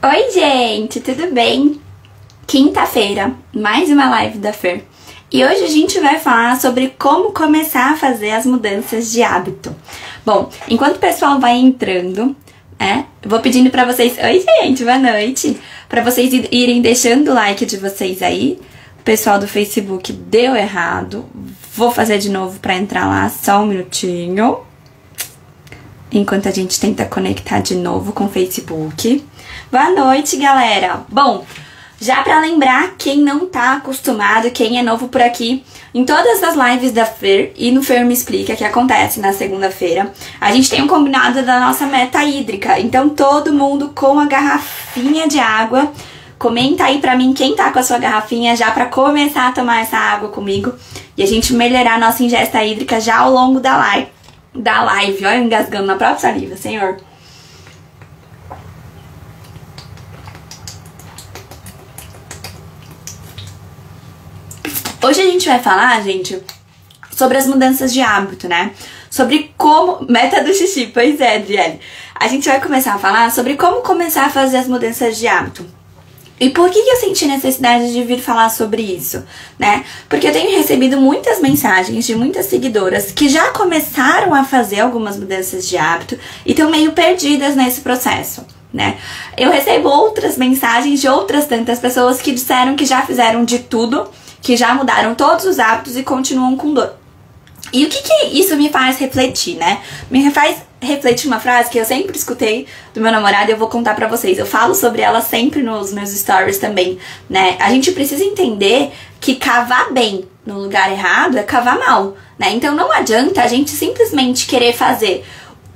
Oi, gente, tudo bem? Quinta-feira, mais uma live da Fer. E hoje a gente vai falar sobre como começar a fazer as mudanças de hábito. Bom, enquanto o pessoal vai entrando, eu vou pedindo pra vocês... Oi, gente, boa noite! Pra vocês irem deixando o like de vocês aí. O pessoal do Facebook deu errado. Vou fazer de novo pra entrar lá, só um minutinho. Enquanto a gente tenta conectar de novo com o Facebook. Boa noite, galera! Bom, já pra lembrar quem não tá acostumado, quem é novo por aqui, em todas as lives da Fer e no Fer Me Explica, que acontece na segunda-feira, a gente tem um combinado da nossa meta hídrica. Então todo mundo com a garrafinha de água, comenta aí pra mim quem tá com a sua garrafinha já pra começar a tomar essa água comigo e a gente melhorar a nossa ingesta hídrica já ao longo da live. Olha, eu engasgando na própria saliva, senhor. Hoje a gente vai falar, gente, sobre as mudanças de hábito, né? Sobre como... Meta do xixi, pois é, Adriele. A gente vai começar a falar sobre como começar a fazer as mudanças de hábito. E por que eu senti necessidade de vir falar sobre isso, né? Porque eu tenho recebido muitas mensagens de muitas seguidoras que já começaram a fazer algumas mudanças de hábito e estão meio perdidas nesse processo, né? Eu recebo outras mensagens de outras tantas pessoas que disseram que já fizeram de tudo, que já mudaram todos os hábitos e continuam com dor. E o que isso me faz refletir, né? Me faz refletir uma frase que eu sempre escutei do meu namorado e eu vou contar pra vocês. Eu falo sobre ela sempre nos meus stories também, né? A gente precisa entender que cavar bem no lugar errado é cavar mal, né? Então não adianta a gente simplesmente querer fazer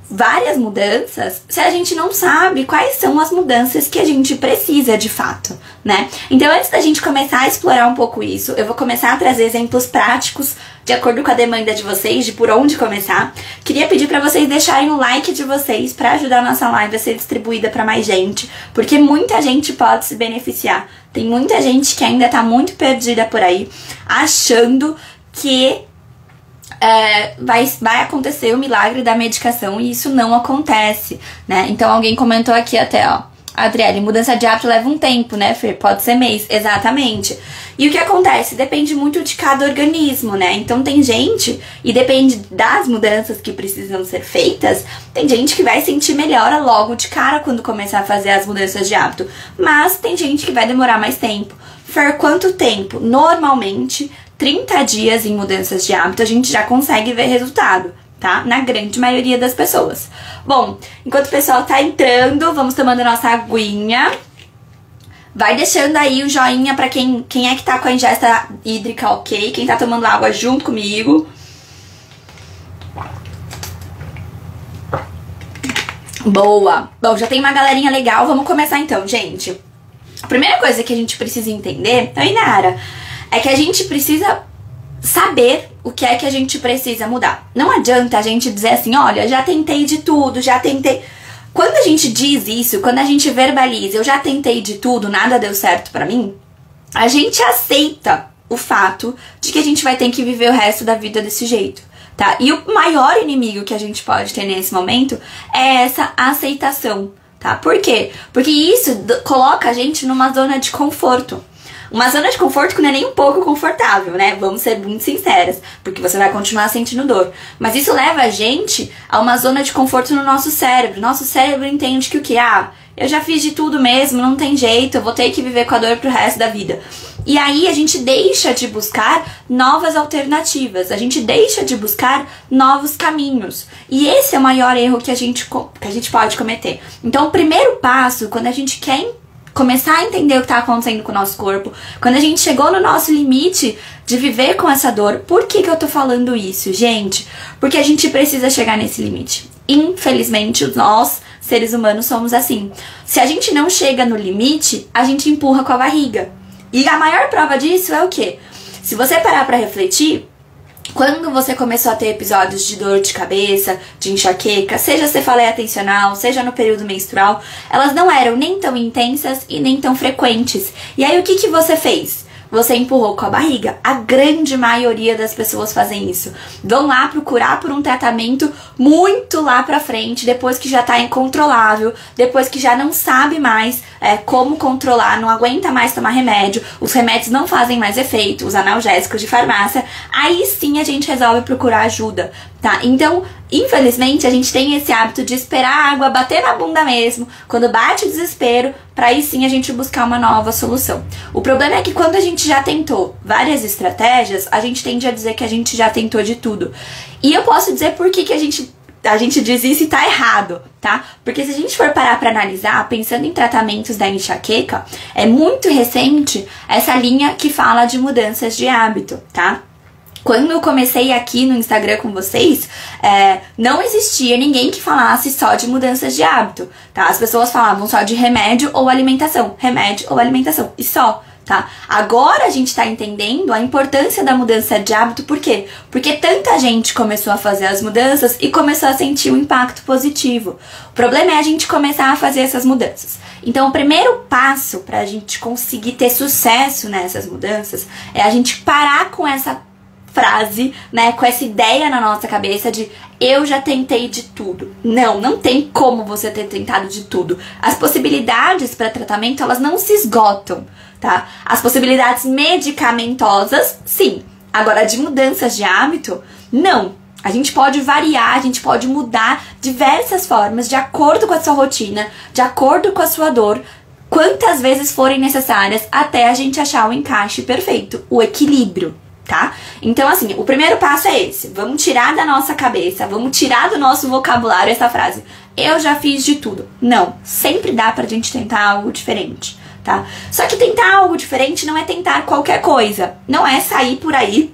várias mudanças se a gente não sabe quais são as mudanças que a gente precisa de fato, né? Então antes da gente começar a explorar um pouco isso, eu vou começar a trazer exemplos práticos de acordo com a demanda de vocês, de por onde começar. Queria pedir pra vocês deixarem o like de vocês pra ajudar a nossa live a ser distribuída pra mais gente, porque muita gente pode se beneficiar. Tem muita gente que ainda tá muito perdida por aí, achando que vai acontecer o milagre da medicação e isso não acontece, né? Então alguém comentou aqui até, ó, Adriele, mudança de hábito leva um tempo, né, Fer? Pode ser mês, exatamente. E o que acontece? Depende muito de cada organismo, né? Então tem gente, e depende das mudanças que precisam ser feitas, tem gente que vai sentir melhora logo de cara quando começar a fazer as mudanças de hábito, mas tem gente que vai demorar mais tempo. Fer, quanto tempo? Normalmente 30 dias em mudanças de hábito a gente já consegue ver resultado, tá? Na grande maioria das pessoas. Bom, enquanto o pessoal tá entrando, vamos tomando a nossa aguinha. Vai deixando aí o joinha pra quem é que tá com a ingesta hídrica ok, quem tá tomando água junto comigo. Boa! Bom, já tem uma galerinha legal, vamos começar então, gente. A primeira coisa que a gente precisa entender, oi Nara, é que a gente precisa saber o que é que a gente precisa mudar. Não adianta a gente dizer assim, olha, já tentei de tudo, já tentei... Quando a gente diz isso, quando a gente verbaliza, eu já tentei de tudo, nada deu certo pra mim, a gente aceita o fato de que a gente vai ter que viver o resto da vida desse jeito, tá? E o maior inimigo que a gente pode ter nesse momento é essa aceitação, tá? Por quê? Porque isso coloca a gente numa zona de conforto. Uma zona de conforto que não é nem um pouco confortável, né? Vamos ser muito sinceras, porque você vai continuar sentindo dor. Mas isso leva a gente a uma zona de conforto no nosso cérebro. Nosso cérebro entende que o que? Eu já fiz de tudo mesmo, não tem jeito, eu vou ter que viver com a dor pro resto da vida. E aí a gente deixa de buscar novas alternativas, a gente deixa de buscar novos caminhos. E esse é o maior erro que a gente pode cometer. Então o primeiro passo, quando a gente quer começar a entender o que tá acontecendo com o nosso corpo, quando a gente chegou no nosso limite de viver com essa dor. Por que eu tô falando isso, gente? Porque a gente precisa chegar nesse limite. Infelizmente, nós, seres humanos, somos assim. Se a gente não chega no limite, a gente empurra com a barriga. E a maior prova disso é o quê? Se você parar pra refletir, quando você começou a ter episódios de dor de cabeça, de enxaqueca, seja cefaleia tensional, seja no período menstrual, elas não eram nem tão intensas e nem tão frequentes. E aí o que você fez? você empurrou com a barriga. A grande maioria das pessoas fazem isso. Vão lá procurar por um tratamento muito lá pra frente, depois que já tá incontrolável, depois que já não sabe mais como controlar, não aguenta mais tomar remédio, os remédios não fazem mais efeito, os analgésicos de farmácia, aí sim a gente resolve procurar ajuda, tá? Então, infelizmente, a gente tem esse hábito de esperar a água bater na bunda mesmo, quando bate o desespero, pra aí sim a gente buscar uma nova solução. O problema é que quando a gente já tentou várias estratégias, a gente tende a dizer que a gente já tentou de tudo. E eu posso dizer por que a gente diz isso e tá errado, tá? Porque se a gente for parar pra analisar, pensando em tratamentos da enxaqueca, é muito recente essa linha que fala de mudanças de hábito, tá? Quando eu comecei aqui no Instagram com vocês, não existia ninguém que falasse só de mudanças de hábito, tá? As pessoas falavam só de remédio ou alimentação, e só, tá? Agora a gente tá entendendo a importância da mudança de hábito, por quê? Porque tanta gente começou a fazer as mudanças e começou a sentir um impacto positivo. O problema é a gente começar a fazer essas mudanças. Então, o primeiro passo pra gente conseguir ter sucesso nessas mudanças é a gente parar com essa frase, né, com essa ideia na nossa cabeça de eu já tentei de tudo. Não tem como você ter tentado de tudo. As possibilidades para tratamento, elas não se esgotam, tá? As possibilidades medicamentosas, sim. Agora, de mudanças de hábito, não. A gente pode variar, a gente pode mudar diversas formas de acordo com a sua rotina, de acordo com a sua dor, quantas vezes forem necessárias até a gente achar o encaixe perfeito, o equilíbrio. Tá? Então, assim, o primeiro passo é esse. Vamos tirar da nossa cabeça, vamos tirar do nosso vocabulário essa frase. Eu já fiz de tudo. Não, sempre dá pra gente tentar algo diferente, tá? Só que tentar algo diferente não é tentar qualquer coisa. Não é sair por aí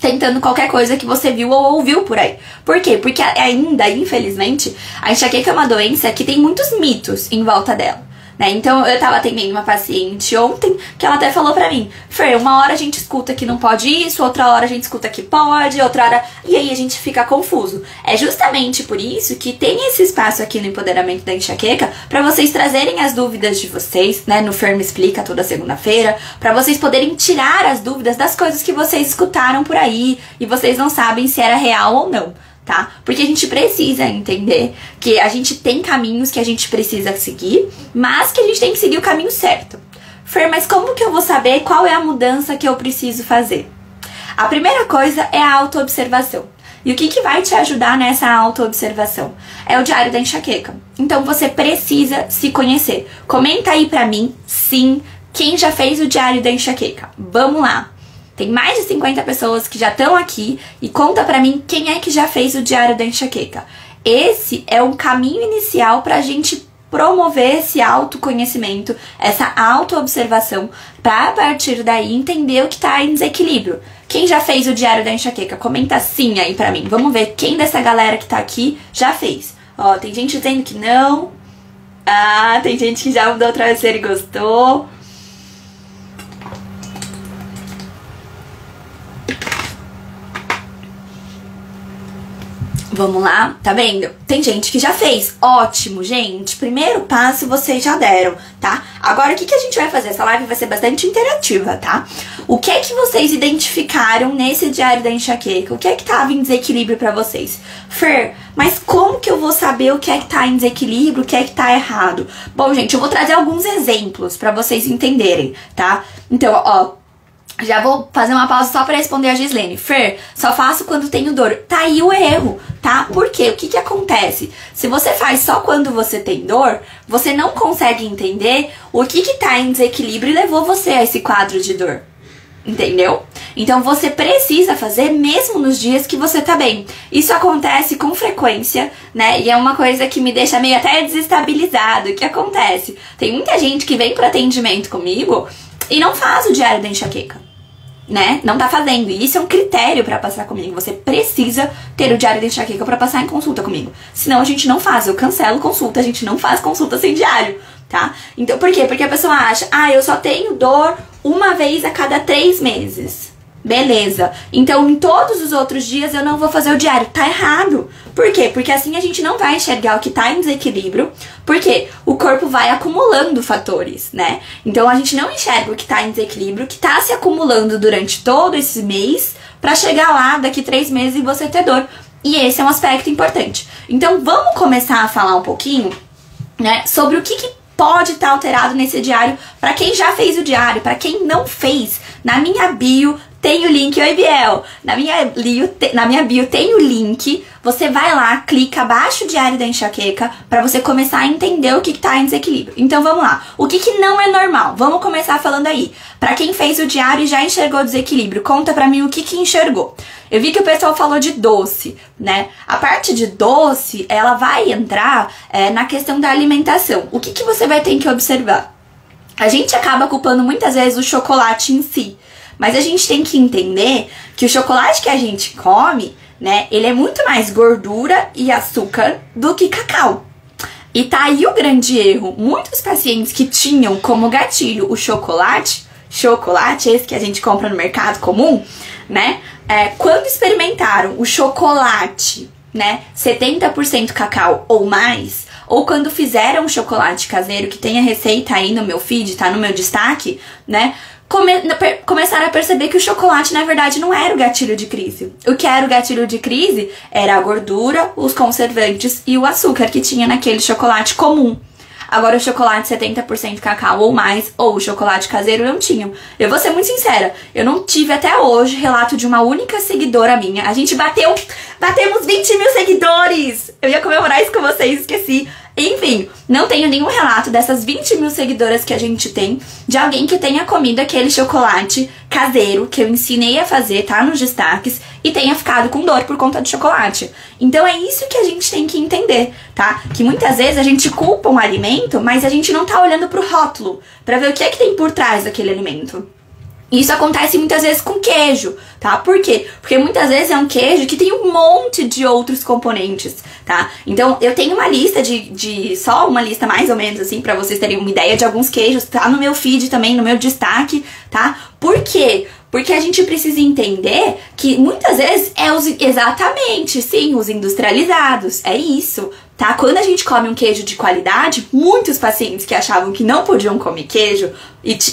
tentando qualquer coisa que você viu ou ouviu por aí. Por quê? Porque ainda, infelizmente, a enxaqueca é uma doença que tem muitos mitos em volta dela. Então, eu tava atendendo uma paciente ontem que ela até falou pra mim: Fer, uma hora a gente escuta que não pode isso, outra hora a gente escuta que pode, outra hora... E aí a gente fica confuso. É justamente por isso que tem esse espaço aqui no Empoderamento da Enxaqueca pra vocês trazerem as dúvidas de vocês, né? No Fer Me Explica toda segunda-feira, pra vocês poderem tirar as dúvidas das coisas que vocês escutaram por aí e vocês não sabem se era real ou não. Tá? Porque a gente precisa entender que a gente tem caminhos que a gente precisa seguir, mas que a gente tem que seguir o caminho certo. Fer, mas como que eu vou saber qual é a mudança que eu preciso fazer? A primeira coisa é a autoobservação. E o que vai te ajudar nessa autoobservação? É o diário da enxaqueca. Então você precisa se conhecer. Comenta aí pra mim, sim, quem já fez o diário da enxaqueca. Vamos lá! Tem mais de 50 pessoas que já estão aqui e conta pra mim quem é que já fez o diário da enxaqueca. Esse é um caminho inicial pra gente promover esse autoconhecimento, essa autoobservação, pra a partir daí entender o que tá em desequilíbrio. Quem já fez o diário da enxaqueca? Comenta sim aí pra mim. Vamos ver quem dessa galera que tá aqui já fez. Ó, tem gente dizendo que não. Ah, tem gente que já mudou o travesseiro e gostou. Vamos lá, tá vendo? Tem gente que já fez. Ótimo, gente. Primeiro passo vocês já deram, tá? Agora, o que a gente vai fazer? Essa live vai ser bastante interativa, tá? O que é que vocês identificaram nesse diário da enxaqueca? O que é que tava em desequilíbrio pra vocês? Fer, mas como que eu vou saber o que é que tá em desequilíbrio, o que é que tá errado? Bom, gente, eu vou trazer alguns exemplos pra vocês entenderem, tá? Então, ó, já vou fazer uma pausa só pra responder a Gislene. Fer, só faço quando tenho dor. Tá aí o erro, tá? Por quê? O que acontece? Se você faz só quando você tem dor, você não consegue entender o que tá em desequilíbrio e levou você a esse quadro de dor. Entendeu? Então você precisa fazer mesmo nos dias que você tá bem. Isso acontece com frequência, né? E é uma coisa que me deixa meio até desestabilizado. O que acontece? Tem muita gente que vem para atendimento comigo e não faz o diário da enxaqueca, né? Não tá fazendo. E isso é um critério pra passar comigo. Você precisa ter o diário da enxaqueca pra passar em consulta comigo. Senão a gente não faz. Eu cancelo consulta. A gente não faz consulta sem diário, tá? Então, por quê? Porque a pessoa acha, eu só tenho dor uma vez a cada 3 meses. Beleza. Então, em todos os outros dias eu não vou fazer o diário. Tá errado. Por quê? Porque assim a gente não vai enxergar o que tá em desequilíbrio, porque o corpo vai acumulando fatores, né? Então, a gente não enxerga o que tá em desequilíbrio, que tá se acumulando durante todo esse mês, pra chegar lá daqui 3 meses e você ter dor. E esse é um aspecto importante. Então, vamos começar a falar um pouquinho, né, sobre o que pode estar alterado nesse diário para quem já fez o diário, para quem não fez. Na minha bio tem o link. Oi, Biel! Na minha bio tem o link. Você vai lá, clica, baixa o diário da enxaqueca para você começar a entender o que tá em desequilíbrio. Então vamos lá. O que não é normal? Vamos começar falando aí. Para quem fez o diário e já enxergou desequilíbrio, conta pra mim o que enxergou. Eu vi que o pessoal falou de doce, né? A parte de doce, ela vai entrar na questão da alimentação. O que você vai ter que observar? A gente acaba culpando muitas vezes o chocolate em si. Mas a gente tem que entender que o chocolate que a gente come, né, ele é muito mais gordura e açúcar do que cacau. E tá aí o grande erro. Muitos pacientes que tinham como gatilho o chocolate esse que a gente compra no mercado comum, né, quando experimentaram o chocolate, né, 70% cacau ou mais, ou quando fizeram um chocolate caseiro, que tem a receita aí no meu feed, tá no meu destaque, né, começaram a perceber que o chocolate, na verdade, não era o gatilho de crise. O que era o gatilho de crise era a gordura, os conservantes e o açúcar que tinha naquele chocolate comum. Agora, o chocolate 70% cacau ou mais, ou o chocolate caseiro, não tinham. Eu vou ser muito sincera, eu não tive até hoje relato de uma única seguidora minha. A gente batemos 20 mil seguidores! Eu ia comemorar isso com vocês, esqueci. Enfim, não tenho nenhum relato dessas 20 mil seguidoras que a gente tem de alguém que tenha comido aquele chocolate caseiro que eu ensinei a fazer, tá nos destaques, e tenha ficado com dor por conta do chocolate. Então é isso que a gente tem que entender, tá? Que muitas vezes a gente culpa um alimento, mas a gente não tá olhando pro rótulo pra ver o que é que tem por trás daquele alimento. Isso acontece muitas vezes com queijo, tá? Por quê? Porque muitas vezes é um queijo que tem um monte de outros componentes, tá? Então, eu tenho uma lista só uma lista mais ou menos, assim, pra vocês terem uma ideia de alguns queijos, tá no meu feed também, no meu destaque, tá? Por quê? Porque a gente precisa entender que muitas vezes exatamente, sim, os industrializados, é isso, tá? Quando a gente come um queijo de qualidade, muitos pacientes que achavam que não podiam comer queijo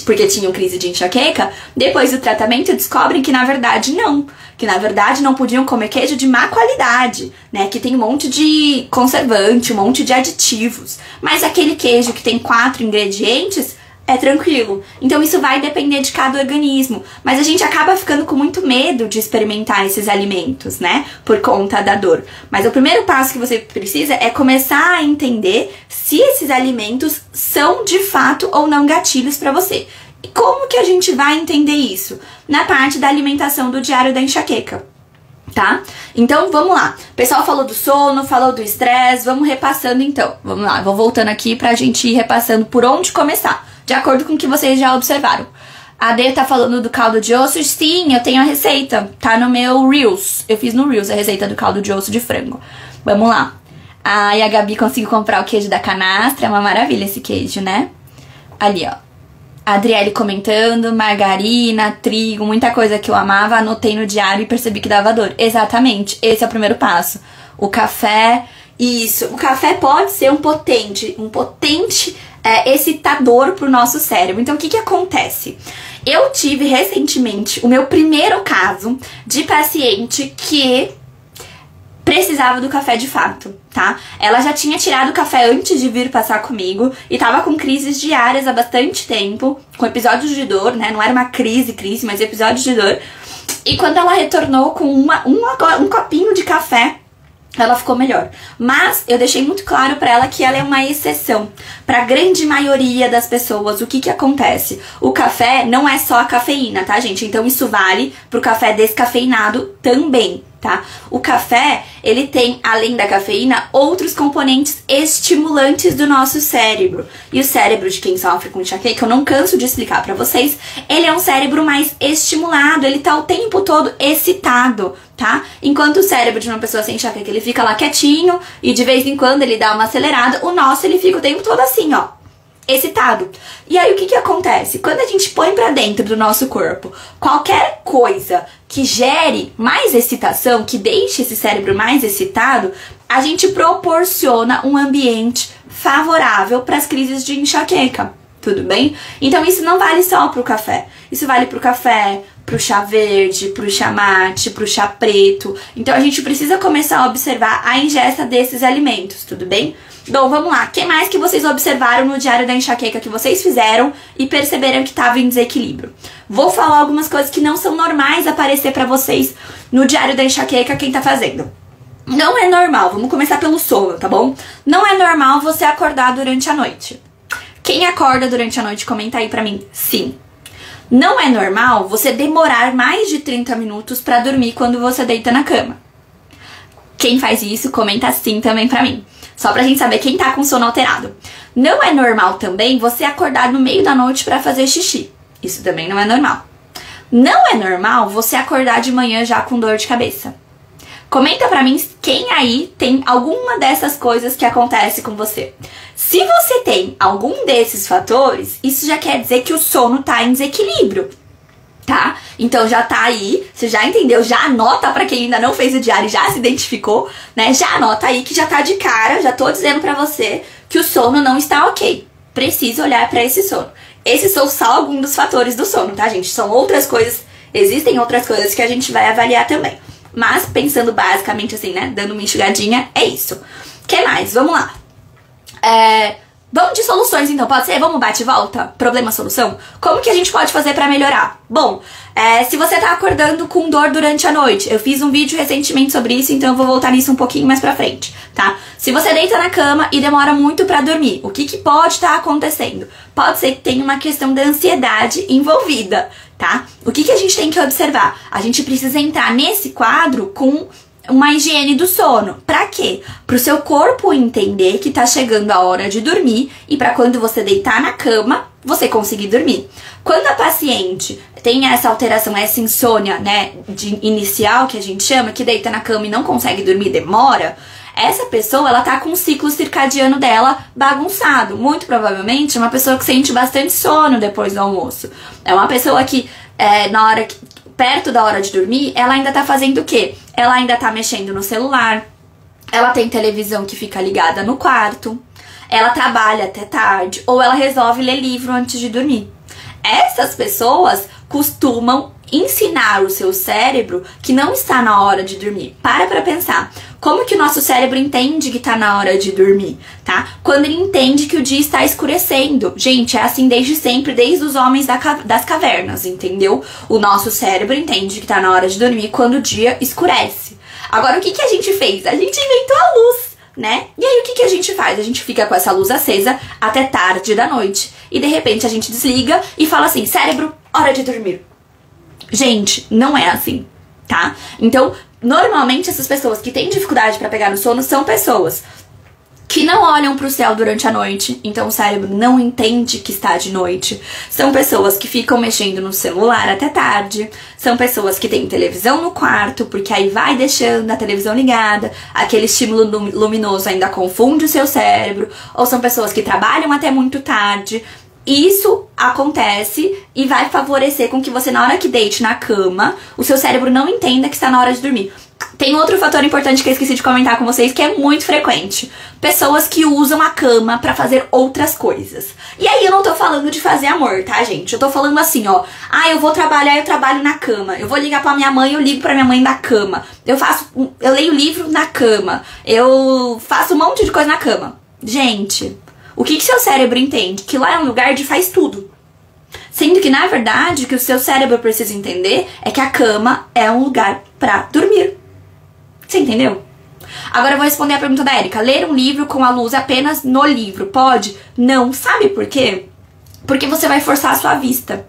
porque tinham crise de enxaqueca, depois do tratamento descobrem que na verdade não podiam comer queijo de má qualidade, né? Que tem um monte de conservante, um monte de aditivos. Mas aquele queijo que tem 4 ingredientes é tranquilo. Então isso vai depender de cada organismo. Mas a gente acaba ficando com muito medo de experimentar esses alimentos, né? Por conta da dor. Mas o primeiro passo que você precisa é começar a entender se esses alimentos são de fato ou não gatilhos para você. E como que a gente vai entender isso? Na parte da alimentação do diário da enxaqueca. Tá? Então, vamos lá. O pessoal falou do sono, falou do estresse, vamos repassando então. Vamos lá, vou voltando aqui pra gente ir repassando por onde começar, de acordo com o que vocês já observaram. A Dê tá falando do caldo de osso. Sim, eu tenho a receita, tá no meu Reels. Eu fiz no Reels a receita do caldo de osso de frango. Vamos lá. E a Gabi conseguiu comprar o queijo da canastra, é uma maravilha esse queijo, né? Ali, ó. A Adriele comentando, margarina, trigo, muita coisa que eu amava, anotei no diário e percebi que dava dor. Exatamente, esse é o primeiro passo. O café, isso, o café pode ser um potente excitador pro nosso cérebro. Então, o que acontece? Eu tive recentemente o meu primeiro caso de paciente que precisava do café de fato, tá? Ela já tinha tirado o café antes de vir passar comigo e tava com crises diárias há bastante tempo, com episódios de dor, né? Não era uma crise, mas episódios de dor. E quando ela retornou com um copinho de café, ela ficou melhor. Mas eu deixei muito claro pra ela que ela é uma exceção. Pra grande maioria das pessoas, o que acontece? O café não é só a cafeína, tá, gente? Então isso vale pro café descafeinado também, tá? O café, ele tem, além da cafeína, outros componentes estimulantes do nosso cérebro. E o cérebro de quem sofre com enxaqueca, eu não canso de explicar pra vocês, ele é um cérebro mais estimulado, ele tá o tempo todo excitado, tá? Enquanto o cérebro de uma pessoa sem enxaqueca, ele fica lá quietinho e de vez em quando ele dá uma acelerada, o nosso, ele fica o tempo todo assim, ó, excitado. E aí o que acontece? Quando a gente põe pra dentro do nosso corpo qualquer coisa que gere mais excitação, que deixe esse cérebro mais excitado, a gente proporciona um ambiente favorável para as crises de enxaqueca, tudo bem? Então isso não vale só pro café, isso vale pro café, pro chá verde, pro chá mate, pro chá preto. Então a gente precisa começar a observar a ingesta desses alimentos, tudo bem? Bom, vamos lá. O que mais que vocês observaram no diário da enxaqueca que vocês fizeram e perceberam que estava em desequilíbrio? Vou falar algumas coisas que não são normais aparecer pra vocês no diário da enxaqueca, quem tá fazendo. Não é normal, vamos começar pelo sono, tá bom? Não é normal você acordar durante a noite. Quem acorda durante a noite, comenta aí pra mim. Sim. Não é normal você demorar mais de 30 minutos pra dormir quando você deita na cama. Quem faz isso, comenta sim também pra mim. Só pra gente saber quem tá com sono alterado. Não é normal também você acordar no meio da noite pra fazer xixi. Isso também não é normal. Não é normal você acordar de manhã já com dor de cabeça. Comenta pra mim quem aí tem alguma dessas coisas que acontece com você. Se você tem algum desses fatores, isso já quer dizer que o sono tá em desequilíbrio, tá? Então já tá aí, você já entendeu, já anota pra quem ainda não fez o diário e já se identificou, né? Já anota aí que já tá de cara, já tô dizendo pra você que o sono não está ok. Precisa olhar pra esse sono. Esses são só alguns dos fatores do sono, tá, gente? São outras coisas, existem outras coisas que a gente vai avaliar também. Mas, pensando basicamente assim, né, dando uma enxugadinha, é isso. O que mais? Vamos lá. Vamos de soluções, então, pode ser? Vamos bate e volta? Problema, solução? Como que a gente pode fazer pra melhorar? Bom, se você tá acordando com dor durante a noite, eu fiz um vídeo recentemente sobre isso, então eu vou voltar nisso um pouquinho mais pra frente, tá? Se você deita na cama e demora muito pra dormir, o que pode estar acontecendo? Pode ser que tenha uma questão da ansiedade envolvida, tá? O que a gente tem que observar? A gente precisa entrar nesse quadro com uma higiene do sono. Pra quê? Pro seu corpo entender que tá chegando a hora de dormir e pra quando você deitar na cama, você conseguir dormir. Quando a paciente tem essa alteração, essa insônia, né, inicial, que a gente chama, que deita na cama e não consegue dormir, demora, essa pessoa, ela tá com o ciclo circadiano dela bagunçado. Muito provavelmente uma pessoa que sente bastante sono depois do almoço. É uma pessoa que, perto da hora de dormir, ela ainda tá fazendo o quê? Ela ainda tá mexendo no celular, ela tem televisão que fica ligada no quarto, ela trabalha até tarde, ou ela resolve ler livro antes de dormir. Essas pessoas costumam ensinar o seu cérebro que não está na hora de dormir. Para pra pensar. Como que o nosso cérebro entende que tá na hora de dormir, tá? Quando ele entende que o dia está escurecendo. Gente, é assim desde sempre, desde os homens das cavernas, entendeu? O nosso cérebro entende que tá na hora de dormir quando o dia escurece. Agora, o que a gente fez? A gente inventou a luz, né? E aí, o que a gente faz? A gente fica com essa luz acesa até tarde da noite. E, de repente, a gente desliga e fala assim, cérebro, hora de dormir. Gente, não é assim, tá? Então, normalmente essas pessoas que têm dificuldade pra pegar no sono são pessoas que não olham pro céu durante a noite, então o cérebro não entende que está de noite. São pessoas que ficam mexendo no celular até tarde. São pessoas que têm televisão no quarto, porque aí vai deixando a televisão ligada, aquele estímulo luminoso ainda confunde o seu cérebro. Ou são pessoas que trabalham até muito tarde. Isso acontece e vai favorecer com que você, na hora que deite na cama, o seu cérebro não entenda que está na hora de dormir. Tem outro fator importante que eu esqueci de comentar com vocês, que é muito frequente. Pessoas que usam a cama pra fazer outras coisas. E aí eu não tô falando de fazer amor, tá, gente? Eu tô falando assim, ó. Ah, eu vou trabalhar, eu trabalho na cama. Eu vou ligar pra minha mãe, eu ligo pra minha mãe da cama. Eu leio livro na cama. Eu faço um monte de coisa na cama. Gente, o que seu cérebro entende? Que lá é um lugar de faz tudo. Sendo que, na verdade, o que o seu cérebro precisa entender é que a cama é um lugar pra dormir. Você entendeu? Agora eu vou responder a pergunta da Érica. Ler um livro com a luz apenas no livro pode? Não. Sabe por quê? Porque você vai forçar a sua vista.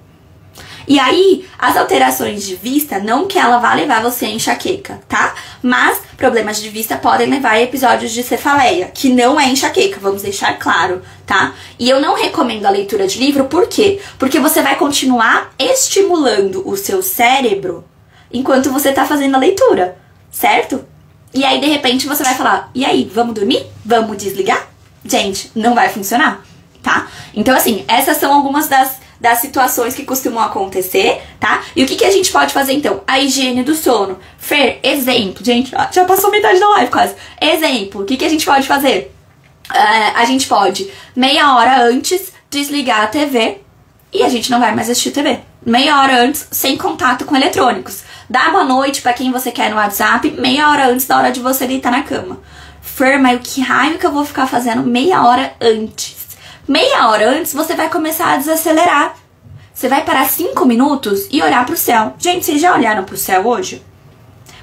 E aí, as alterações de vista, não que ela vá levar você a enxaqueca, tá? Mas problemas de vista podem levar a episódios de cefaleia, que não é enxaqueca, vamos deixar claro, tá? E eu não recomendo a leitura de livro, por quê? Porque você vai continuar estimulando o seu cérebro enquanto você tá fazendo a leitura, certo? E aí, de repente, você vai falar, e aí, vamos dormir? Vamos desligar? Gente, não vai funcionar. tá? Então, assim, essas são algumas das situações que costumam acontecer, tá? E o que a gente pode fazer, então? A higiene do sono. Fer, exemplo. Gente, já passou metade da live quase. Exemplo, o que a gente pode fazer? A gente pode, meia hora antes, desligar a TV e a gente não vai mais assistir TV. Meia hora antes, sem contato com eletrônicos. Dá boa noite pra quem você quer no WhatsApp, meia hora antes da hora de você deitar na cama. Fer, mas que raio que eu vou ficar fazendo meia hora antes? Meia hora antes, você vai começar a desacelerar. Você vai parar 5 minutos e olhar pro céu. Gente, vocês já olharam pro céu hoje?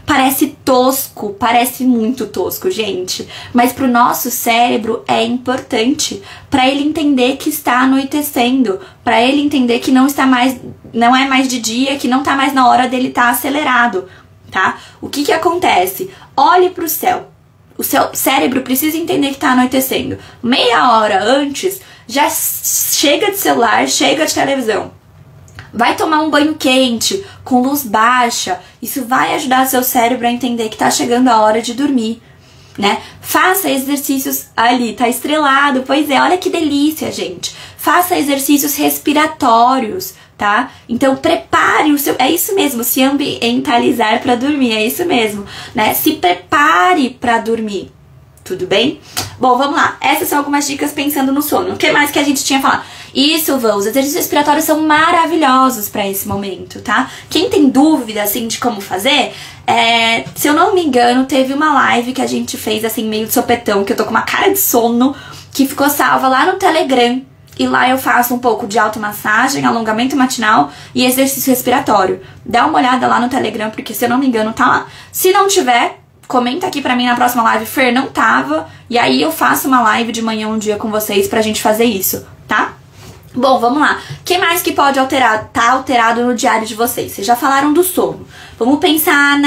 Parece tosco, parece muito tosco, gente. Mas pro nosso cérebro é importante. Pra ele entender que está anoitecendo. Pra ele entender que não é mais de dia, que não tá mais na hora dele estar acelerado, tá? O que acontece? Olhe pro céu. O seu cérebro precisa entender que tá anoitecendo. Meia hora antes, já chega de celular, chega de televisão. Vai tomar um banho quente, com luz baixa. Isso vai ajudar seu cérebro a entender que tá chegando a hora de dormir, né? Faça exercícios ali, tá estrelado. Pois é, olha que delícia, gente. Faça exercícios respiratórios, tá? Então prepare o seu... É isso mesmo, se ambientalizar pra dormir, é isso mesmo, né? Se prepare pra dormir, tudo bem? Bom, vamos lá. Essas são algumas dicas pensando no sono. O que mais que a gente tinha falado? Isso, Vã, os exercícios respiratórios são maravilhosos pra esse momento, tá? Quem tem dúvida, assim, de como fazer, se eu não me engano, teve uma live que a gente fez, assim, meio de sopetão, que eu tô com uma cara de sono, que ficou salva lá no Telegram. E lá eu faço um pouco de automassagem, alongamento matinal e exercício respiratório. Dá uma olhada lá no Telegram, porque se eu não me engano, tá lá. Se não tiver, comenta aqui pra mim na próxima live, Fer, não tava. E aí eu faço uma live de manhã um dia com vocês pra gente fazer isso, tá? Bom, vamos lá. O que mais que pode tá alterado no diário de vocês? Vocês já falaram do sono. Vamos pensar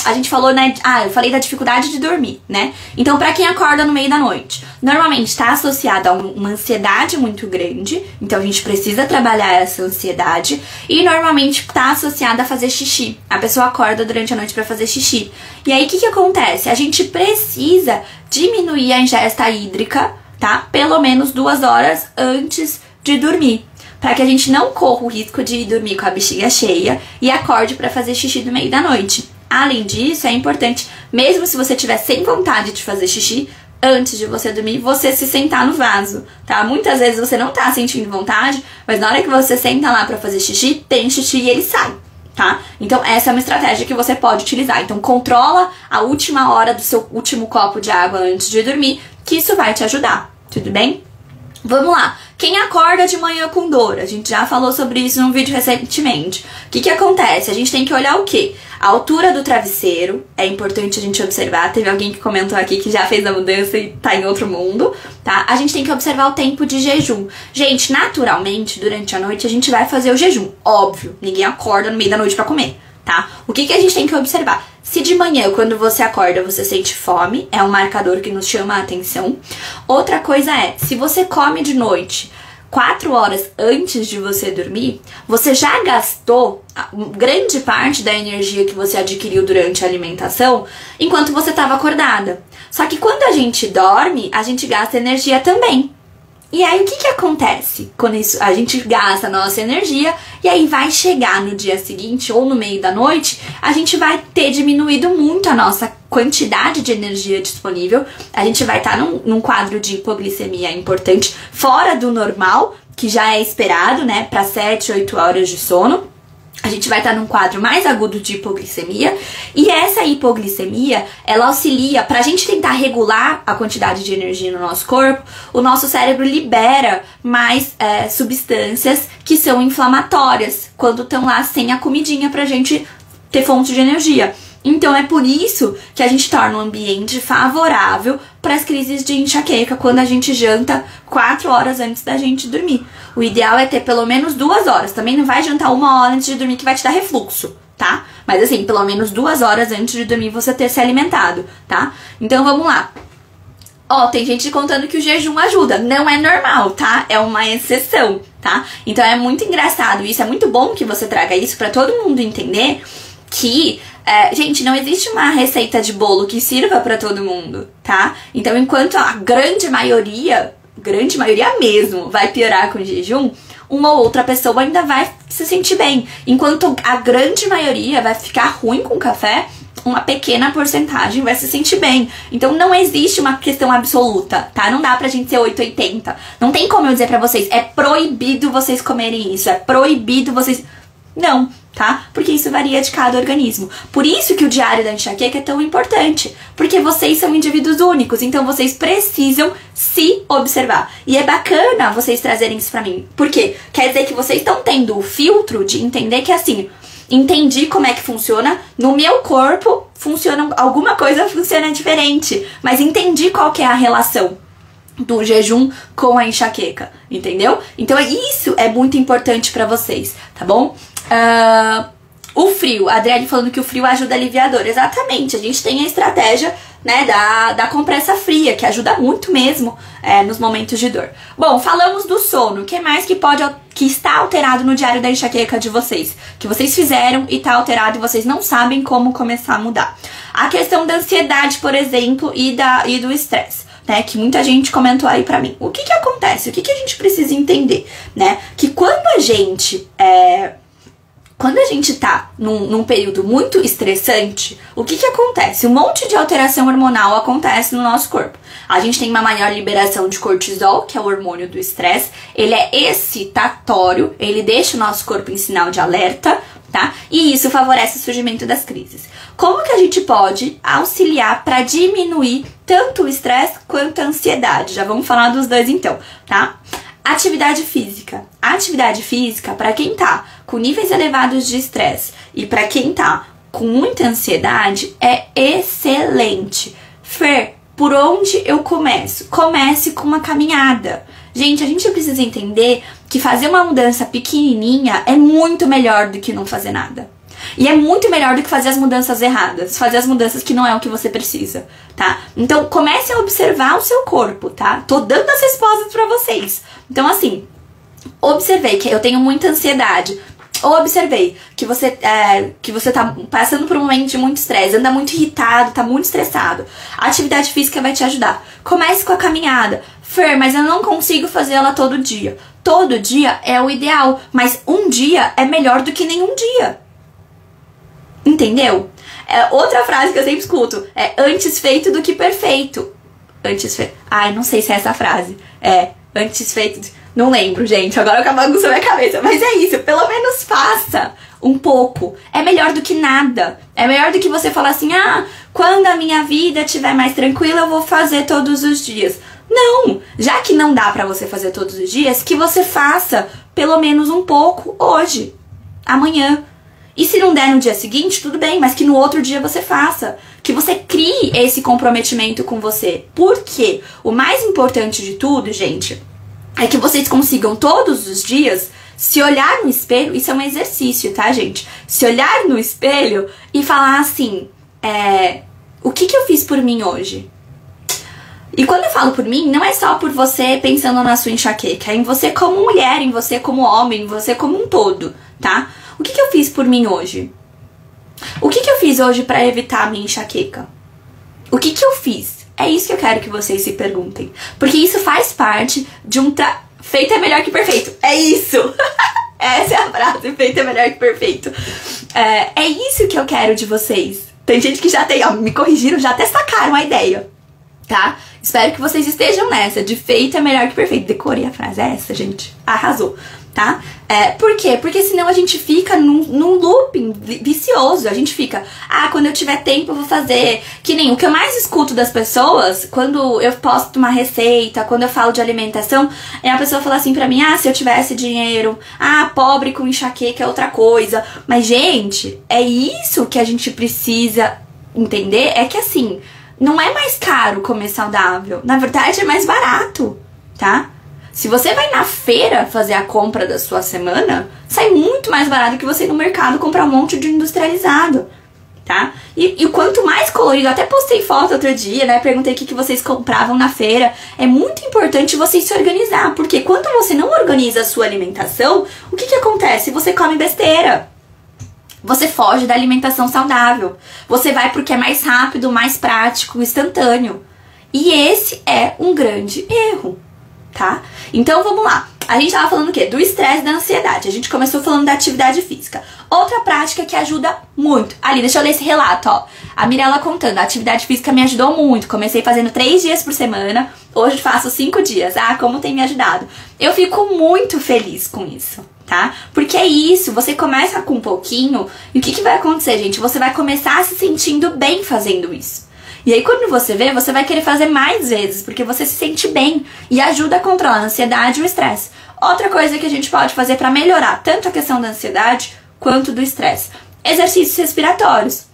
A gente falou, né? Eu falei da dificuldade de dormir, né? Então, pra quem acorda no meio da noite, normalmente tá associada a uma ansiedade muito grande. Então, a gente precisa trabalhar essa ansiedade. E, normalmente, tá associada a fazer xixi. A pessoa acorda durante a noite pra fazer xixi. E aí, o que acontece? A gente precisa diminuir a ingesta hídrica, tá? Pelo menos 2 horas antes de dormir, para que a gente não corra o risco de ir dormir com a bexiga cheia e acorde para fazer xixi no meio da noite. Além disso, é importante, mesmo se você tiver sem vontade de fazer xixi, antes de você dormir, você se sentar no vaso, tá? Muitas vezes você não tá sentindo vontade, mas na hora que você senta lá para fazer xixi, tem xixi e ele sai, tá? Então essa é uma estratégia que você pode utilizar. Então controla a última hora do seu último copo de água antes de dormir, que isso vai te ajudar, tudo bem? Vamos lá. Quem acorda de manhã com dor? A gente já falou sobre isso num vídeo recentemente. O que acontece? A gente tem que olhar o quê? A altura do travesseiro. É importante a gente observar. Teve alguém que comentou aqui que já fez a mudança e tá em outro mundo, tá? A gente tem que observar o tempo de jejum. Gente, naturalmente, durante a noite a gente vai fazer o jejum. Óbvio, ninguém acorda no meio da noite pra comer, tá? O que a gente tem que observar? Se de manhã, quando você acorda, você sente fome, é um marcador que nos chama a atenção. Outra coisa é, se você come de noite 4 horas antes de você dormir, você já gastou grande parte da energia que você adquiriu durante a alimentação enquanto você estava acordada. Só que quando a gente dorme, a gente gasta energia também. E aí, o que acontece? Quando a gente gasta a nossa energia e aí vai chegar no dia seguinte ou no meio da noite, a gente vai ter diminuído muito a nossa quantidade de energia disponível. A gente vai estar num quadro de hipoglicemia importante, fora do normal, que já é esperado, né, para 7, 8 horas de sono. A gente vai estar num quadro mais agudo de hipoglicemia, e essa hipoglicemia, ela auxilia, pra gente tentar regular a quantidade de energia no nosso corpo, o nosso cérebro libera mais substâncias que são inflamatórias, quando estão lá sem a comidinha pra gente ter fonte de energia. Então é por isso que a gente torna um ambiente favorável para as crises de enxaqueca quando a gente janta 4 horas antes da gente dormir. O ideal é ter pelo menos 2 horas. Também não vai jantar 1 hora antes de dormir que vai te dar refluxo, tá? Mas assim, pelo menos 2 horas antes de dormir você ter se alimentado, tá? Então vamos lá. Tem gente contando que o jejum ajuda. Não é normal, tá? É uma exceção, tá? Então é muito engraçado isso. É muito bom que você traga isso para todo mundo entender que... gente, não existe uma receita de bolo que sirva pra todo mundo, tá? Então, enquanto a grande maioria grande maioria mesmo, vai piorar com o jejum, uma ou outra pessoa ainda vai se sentir bem. Enquanto a grande maioria vai ficar ruim com o café, uma pequena porcentagem vai se sentir bem. Então não existe uma questão absoluta, tá? Não dá pra gente ser 880. Não tem como eu dizer pra vocês, é proibido vocês comerem isso, é proibido vocês... Não, tá? Porque isso varia de cada organismo. Por isso que o diário da enxaqueca é tão importante. Porque vocês são indivíduos únicos, então vocês precisam se observar. E é bacana vocês trazerem isso pra mim. Por quê? Quer dizer que vocês estão tendo o filtro de entender que assim... Entendi como é que funciona, no meu corpo funciona, alguma coisa funciona diferente, mas entendi qual que é a relação do jejum com a enxaqueca, entendeu? Então isso é muito importante pra vocês, tá bom? O frio, a Adriane falando que o frio ajuda aliviador, exatamente, a gente tem a estratégia, né, da compressa fria, que ajuda muito mesmo nos momentos de dor. Bom, falamos do sono, o que mais que está alterado no diário da enxaqueca de vocês? Que vocês fizeram e está alterado e vocês não sabem como começar a mudar. A questão da ansiedade, por exemplo, e do estresse, né, que muita gente comentou aí pra mim. O que acontece? O que a gente precisa entender, né? Que quando a gente tá num período muito estressante, o que acontece? Um monte de alteração hormonal acontece no nosso corpo. A gente tem uma maior liberação de cortisol, que é o hormônio do estresse. Ele é excitatório, ele deixa o nosso corpo em sinal de alerta, tá? E isso favorece o surgimento das crises. Como que a gente pode auxiliar para diminuir tanto o estresse quanto a ansiedade? Já vamos falar dos dois então, tá? Atividade física. A atividade física, para quem tá com níveis elevados de estresse e para quem tá com muita ansiedade, é excelente. Fer, por onde eu começo? Comece com uma caminhada. Gente, a gente precisa entender que fazer uma mudança pequenininha é muito melhor do que não fazer nada. E é muito melhor do que fazer as mudanças erradas, fazer as mudanças que não é o que você precisa, tá? Então, comece a observar o seu corpo, tá? Tô dando as respostas pra vocês. Então, assim, observei que eu tenho muita ansiedade. Observei que você tá passando por um momento de muito estresse, anda muito irritado, tá muito estressado. A atividade física vai te ajudar. Comece com a caminhada. Fer, mas eu não consigo fazer ela todo dia. Todo dia é o ideal, mas um dia é melhor do que nenhum dia. Entendeu? Outra frase que eu sempre escuto é antes feito do que perfeito. Antes feito. Ai, não sei se é essa frase. Antes feito. Não lembro, gente. Agora eu bagunço na minha cabeça. Mas é isso. Pelo menos faça um pouco. É melhor do que nada. É melhor do que você falar assim: quando a minha vida estiver mais tranquila, eu vou fazer todos os dias. Não! Já que não dá pra você fazer todos os dias, que você faça pelo menos um pouco hoje, amanhã. E se não der no dia seguinte, tudo bem, mas que no outro dia você faça. Que você crie esse comprometimento com você. Por quê? O mais importante de tudo, gente, é que vocês consigam todos os dias se olhar no espelho. Isso é um exercício, tá, gente? Se olhar no espelho e falar assim, o que eu fiz por mim hoje? E quando eu falo por mim, não é só por você pensando na sua enxaqueca, é em você como mulher, em você como homem, em você como um todo, tá? O que eu fiz por mim hoje? O que eu fiz hoje pra evitar a minha enxaqueca? O que eu fiz? É isso que eu quero que vocês se perguntem. Porque isso faz parte de feito é melhor que perfeito. É isso! Essa é a frase, feito é melhor que perfeito. É isso que eu quero de vocês. Tem gente que já me corrigiram, já até sacaram a ideia, tá? Espero que vocês estejam nessa, de feito é melhor que perfeito. Decorei a frase, é essa, gente. Arrasou, tá? Por quê? Porque senão a gente fica num looping vicioso. A gente fica, quando eu tiver tempo eu vou fazer. Que nem o que eu mais escuto das pessoas, quando eu posto uma receita, quando eu falo de alimentação, a pessoa fala assim pra mim, se eu tivesse dinheiro, pobre com enxaqueca é outra coisa. Mas, gente, é isso que a gente precisa entender, é que assim, não é mais caro comer saudável. Na verdade, é mais barato, tá? Se você vai na feira fazer a compra da sua semana, sai muito mais barato que você ir no mercado comprar um monte de industrializado, tá? E quanto mais colorido, até postei foto outro dia, né? Perguntei o que vocês compravam na feira. É muito importante vocês se organizar, porque quando você não organiza a sua alimentação, o que acontece? Você come besteira. Você foge da alimentação saudável. Você vai porque é mais rápido, mais prático, instantâneo. E esse é um grande erro. tá? Então vamos lá. A gente tava falando o quê? Do estresse e da ansiedade. A gente começou falando da atividade física. Outra prática que ajuda muito. Ali, deixa eu ler esse relato, ó. A Mirella contando, a atividade física me ajudou muito. Comecei fazendo 3 dias por semana. Hoje faço 5 dias. Ah, como tem me ajudado. Eu fico muito feliz com isso, tá? Porque é isso, você começa com um pouquinho. E o que vai acontecer, gente? Você vai começar se sentindo bem fazendo isso. E aí quando você vê, você vai querer fazer mais vezes, porque você se sente bem e ajuda a controlar a ansiedade e o estresse. Outra coisa que a gente pode fazer para melhorar tanto a questão da ansiedade quanto do estresse: exercícios respiratórios.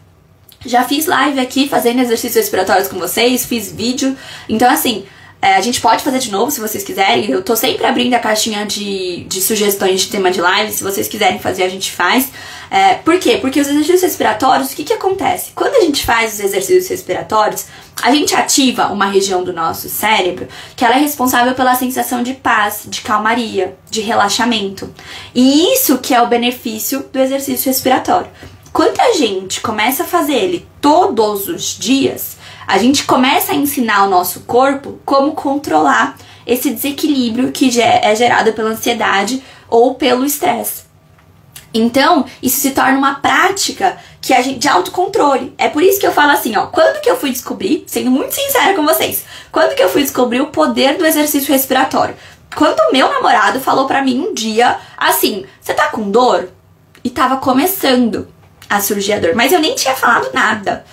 Já fiz live aqui fazendo exercícios respiratórios com vocês, fiz vídeo. Então assim, a gente pode fazer de novo se vocês quiserem. Eu tô sempre abrindo a caixinha de sugestões de tema de live. Se vocês quiserem fazer, a gente faz. Por quê? Porque os exercícios respiratórios, o que acontece? Quando a gente faz os exercícios respiratórios, a gente ativa uma região do nosso cérebro que ela é responsável pela sensação de paz, de calmaria, de relaxamento. E isso que é o benefício do exercício respiratório. Quando a gente começa a fazer ele todos os dias, a gente começa a ensinar o nosso corpo como controlar esse desequilíbrio que é gerado pela ansiedade ou pelo estresse. Então, isso se torna uma prática de autocontrole. É por isso que eu falo assim, ó, quando que eu fui descobrir, sendo muito sincera com vocês, quando que eu fui descobrir o poder do exercício respiratório? Quando o meu namorado falou pra mim um dia, assim, você tá com dor? E tava começando a surgir a dor, mas eu nem tinha falado nada.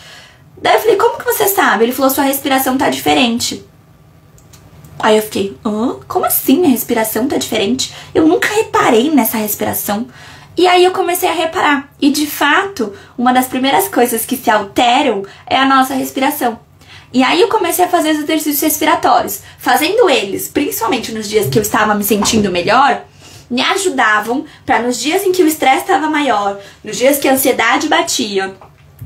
Daí eu falei, como que você sabe? Ele falou, sua respiração tá diferente. Aí eu fiquei, como assim minha respiração tá diferente? Eu nunca reparei nessa respiração. E aí eu comecei a reparar. E de fato, uma das primeiras coisas que se alteram é a nossa respiração. E aí eu comecei a fazer os exercícios respiratórios. Fazendo eles, principalmente nos dias que eu estava me sentindo melhor, me ajudavam para nos dias em que o estresse estava maior, nos dias que a ansiedade batia,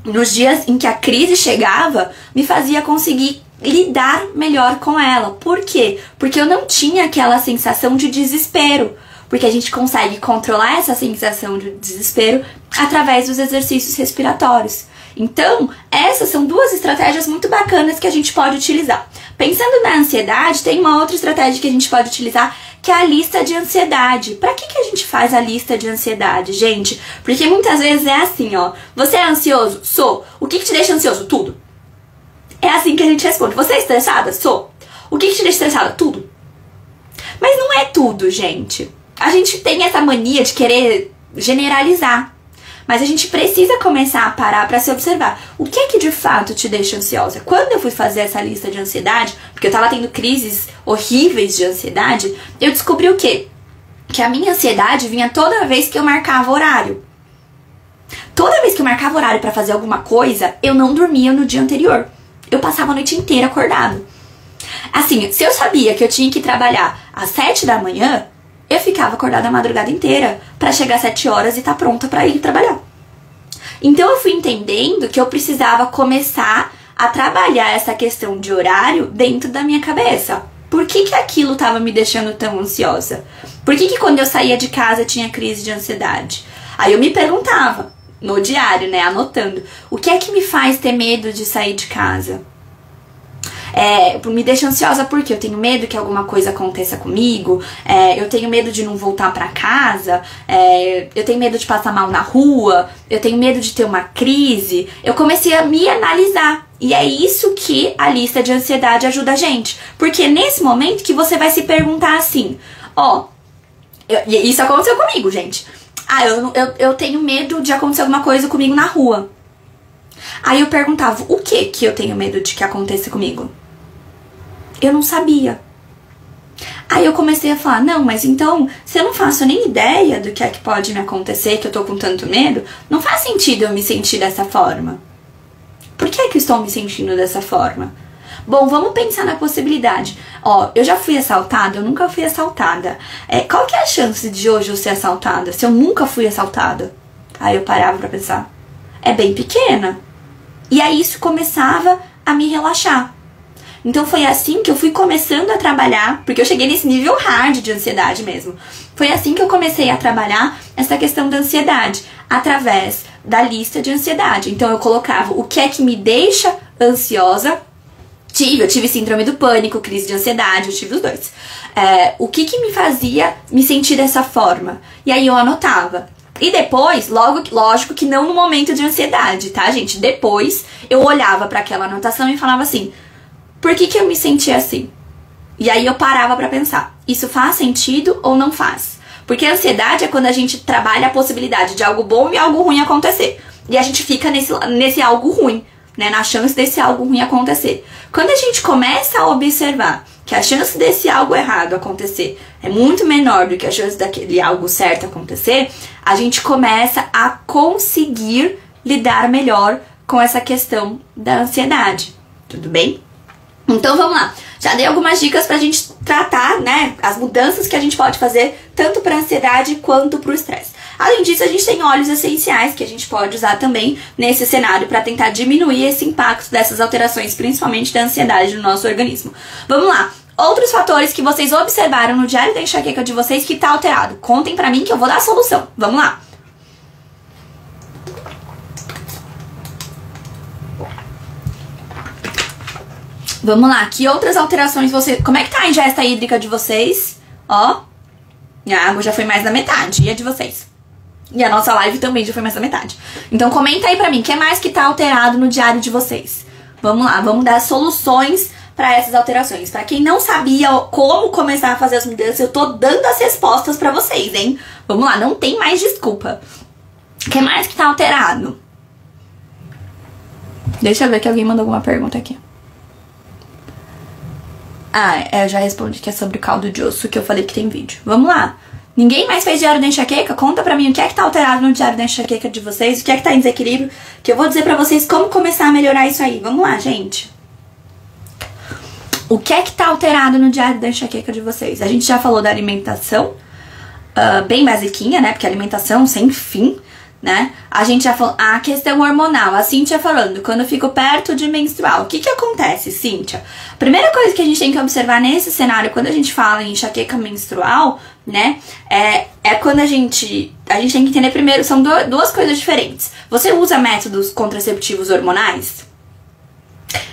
nos dias em que a crise chegava, me fazia conseguir lidar melhor com ela. Por quê? Porque eu não tinha aquela sensação de desespero. Porque a gente consegue controlar essa sensação de desespero através dos exercícios respiratórios. Então, essas são 2 estratégias muito bacanas que a gente pode utilizar. Pensando na ansiedade, tem uma outra estratégia que a gente pode utilizar, que é a lista de ansiedade. Pra que a gente faz a lista de ansiedade, gente? Porque muitas vezes é assim, ó. Você é ansioso? Sou. O que te deixa ansioso? Tudo. É assim que a gente responde. Você é estressada? Sou. O que te deixa estressada? Tudo. Mas não é tudo, gente. A gente tem essa mania de querer generalizar. Mas a gente precisa começar a parar pra se observar. O que é que de fato te deixa ansiosa? Quando eu fui fazer essa lista de ansiedade, porque eu tava tendo crises horríveis de ansiedade, eu descobri o quê? Que a minha ansiedade vinha toda vez que eu marcava horário. Toda vez que eu marcava horário pra fazer alguma coisa, eu não dormia no dia anterior. Eu passava a noite inteira acordado. Assim, se eu sabia que eu tinha que trabalhar às 7 da manhã, eu ficava acordada a madrugada inteira pra chegar às 7 horas e tá pronta pra ir trabalhar. Então eu fui entendendo que eu precisava começar a trabalhar essa questão de horário dentro da minha cabeça. Por que aquilo tava me deixando tão ansiosa? Por que quando eu saía de casa eu tinha crise de ansiedade? Aí eu me perguntava, no diário, né, anotando, o que é que me faz ter medo de sair de casa? Me deixa ansiosa porque eu tenho medo que alguma coisa aconteça comigo, eu tenho medo de não voltar pra casa, eu tenho medo de passar mal na rua, eu tenho medo de ter uma crise. Eu comecei a me analisar. E é isso que a lista de ansiedade ajuda a gente. Porque é nesse momento que você vai se perguntar assim, isso aconteceu comigo, gente. Eu tenho medo de acontecer alguma coisa comigo na rua. Aí eu perguntava, o que eu tenho medo de que aconteça comigo? Eu não sabia. Aí eu comecei a falar, não, mas então, se eu não faço nem ideia do que é que pode me acontecer, que eu tô com tanto medo, não faz sentido eu me sentir dessa forma. Por que é que eu estou me sentindo dessa forma? Bom, vamos pensar na possibilidade. Eu já fui assaltada? Eu nunca fui assaltada. Qual que é a chance de hoje eu ser assaltada, se eu nunca fui assaltada? Aí eu parava pra pensar. É bem pequena. E aí isso começava a me relaxar. Então foi assim que eu fui começando a trabalhar, porque eu cheguei nesse nível hard de ansiedade mesmo. Foi assim que eu comecei a trabalhar essa questão da ansiedade, através da lista de ansiedade. Então eu colocava o que é que me deixa ansiosa Eu tive síndrome do pânico, crise de ansiedade, eu tive os dois. O que me fazia me sentir dessa forma? E aí eu anotava. E depois, lógico que não no momento de ansiedade, tá, gente? Depois eu olhava para aquela anotação e falava assim, por que eu me senti assim? E aí eu parava pra pensar, isso faz sentido ou não faz? Porque a ansiedade é quando a gente trabalha a possibilidade de algo bom e algo ruim acontecer. E a gente fica nesse algo ruim, né? Na chance desse algo ruim acontecer. Quando a gente começa a observar que a chance desse algo errado acontecer é muito menor do que a chance daquele algo certo acontecer, a gente começa a conseguir lidar melhor com essa questão da ansiedade. Tudo bem? Então vamos lá. Já dei algumas dicas pra gente tratar, né, as mudanças que a gente pode fazer tanto pra ansiedade quanto pro estresse. Além disso, a gente tem óleos essenciais que a gente pode usar também nesse cenário para tentar diminuir esse impacto dessas alterações, principalmente da ansiedade no nosso organismo. Vamos lá. Outros fatores que vocês observaram no diário da enxaqueca de vocês que tá alterado. Contem pra mim que eu vou dar a solução. Vamos lá. Vamos lá. Que outras alterações vocês... Como é que tá a ingesta hídrica de vocês? Ó. A água já foi mais da metade. E a de vocês? E a nossa live também já foi mais da metade. Então comenta aí pra mim, o que mais que tá alterado no diário de vocês? Vamos lá, vamos dar soluções pra essas alterações. Pra quem não sabia como começar a fazer as mudanças, eu tô dando as respostas pra vocês, hein? Vamos lá, não tem mais desculpa. O que mais que tá alterado? Deixa eu ver que alguém mandou alguma pergunta aqui. Eu já respondi que é sobre caldo de osso, que eu falei que tem vídeo. Vamos lá. Ninguém mais fez diário da enxaqueca? Conta pra mim o que é que tá alterado no diário da enxaqueca de vocês, o que é que tá em desequilíbrio, que eu vou dizer pra vocês como começar a melhorar isso aí. Vamos lá, gente. O que é que tá alterado no diário da enxaqueca de vocês? A gente já falou da alimentação, bem basiquinha, né? Porque alimentação sem fim, né? A gente já falou a questão hormonal, a Cíntia falando, quando eu fico perto de menstruar, o que que acontece, Cíntia? A primeira coisa que a gente tem que observar nesse cenário, quando a gente fala em enxaqueca menstrual, né, é quando a gente tem que entender primeiro, são duas coisas diferentes. Você usa métodos contraceptivos hormonais?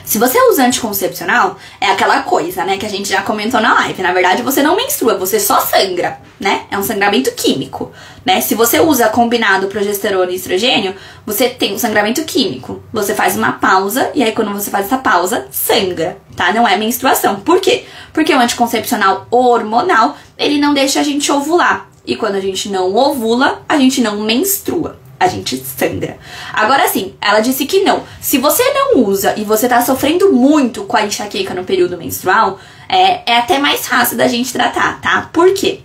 Se você usa anticoncepcional, é aquela coisa, né, que a gente já comentou na live. Na verdade, você não menstrua, você só sangra, né? É um sangramento químico, né? Se você usa combinado progesterona e estrogênio, você tem um sangramento químico. Você faz uma pausa e aí quando você faz essa pausa, sangra, tá? Não é menstruação. Por quê? Porque o anticoncepcional hormonal, ele não deixa a gente ovular. E quando a gente não ovula, a gente não menstrua. A gente sangra. Agora sim, ela disse que não. Se você não usa e você tá sofrendo muito com a enxaqueca no período menstrual, é até mais fácil da gente tratar, tá? Por quê?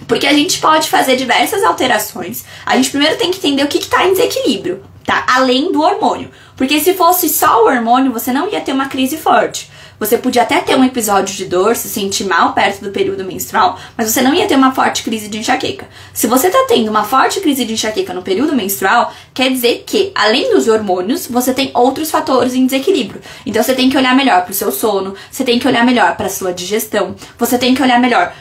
Porque a gente pode fazer diversas alterações. A gente primeiro tem que entender o que tá em desequilíbrio, tá? Além do hormônio. Porque se fosse só o hormônio, você não ia ter uma crise forte. Você podia até ter um episódio de dor, se sentir mal perto do período menstrual, mas você não ia ter uma forte crise de enxaqueca. Se você tá tendo uma forte crise de enxaqueca no período menstrual, quer dizer que, além dos hormônios, você tem outros fatores em desequilíbrio. Então você tem que olhar melhor pro seu sono, você tem que olhar melhor pra sua digestão, você tem que olhar melhor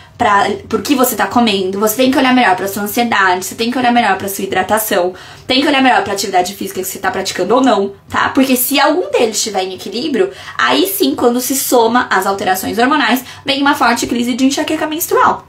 por que você tá comendo, você tem que olhar melhor pra sua ansiedade, você tem que olhar melhor pra sua hidratação, tem que olhar melhor pra atividade física que você tá praticando ou não, tá? Porque se algum deles estiver em equilíbrio, aí sim, quando se soma as alterações hormonais, vem uma forte crise de enxaqueca menstrual.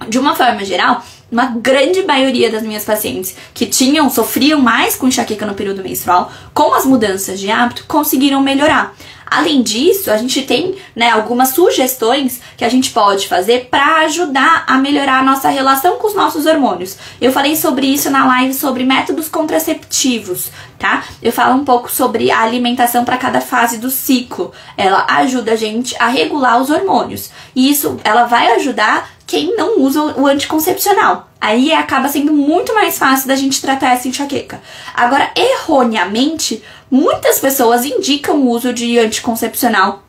De uma forma geral, uma grande maioria das minhas pacientes que sofriam mais com enxaqueca no período menstrual, com as mudanças de hábito, conseguiram melhorar. Além disso, a gente tem, né, algumas sugestões que a gente pode fazer para ajudar a melhorar a nossa relação com os nossos hormônios. Eu falei sobre isso na live sobre métodos contraceptivos, tá? Eu falo um pouco sobre a alimentação para cada fase do ciclo. Ela ajuda a gente a regular os hormônios. E isso, ela vai ajudar quem não usa o anticoncepcional. Aí acaba sendo muito mais fácil da gente tratar essa enxaqueca. Agora, erroneamente, muitas pessoas indicam o uso de anticoncepcional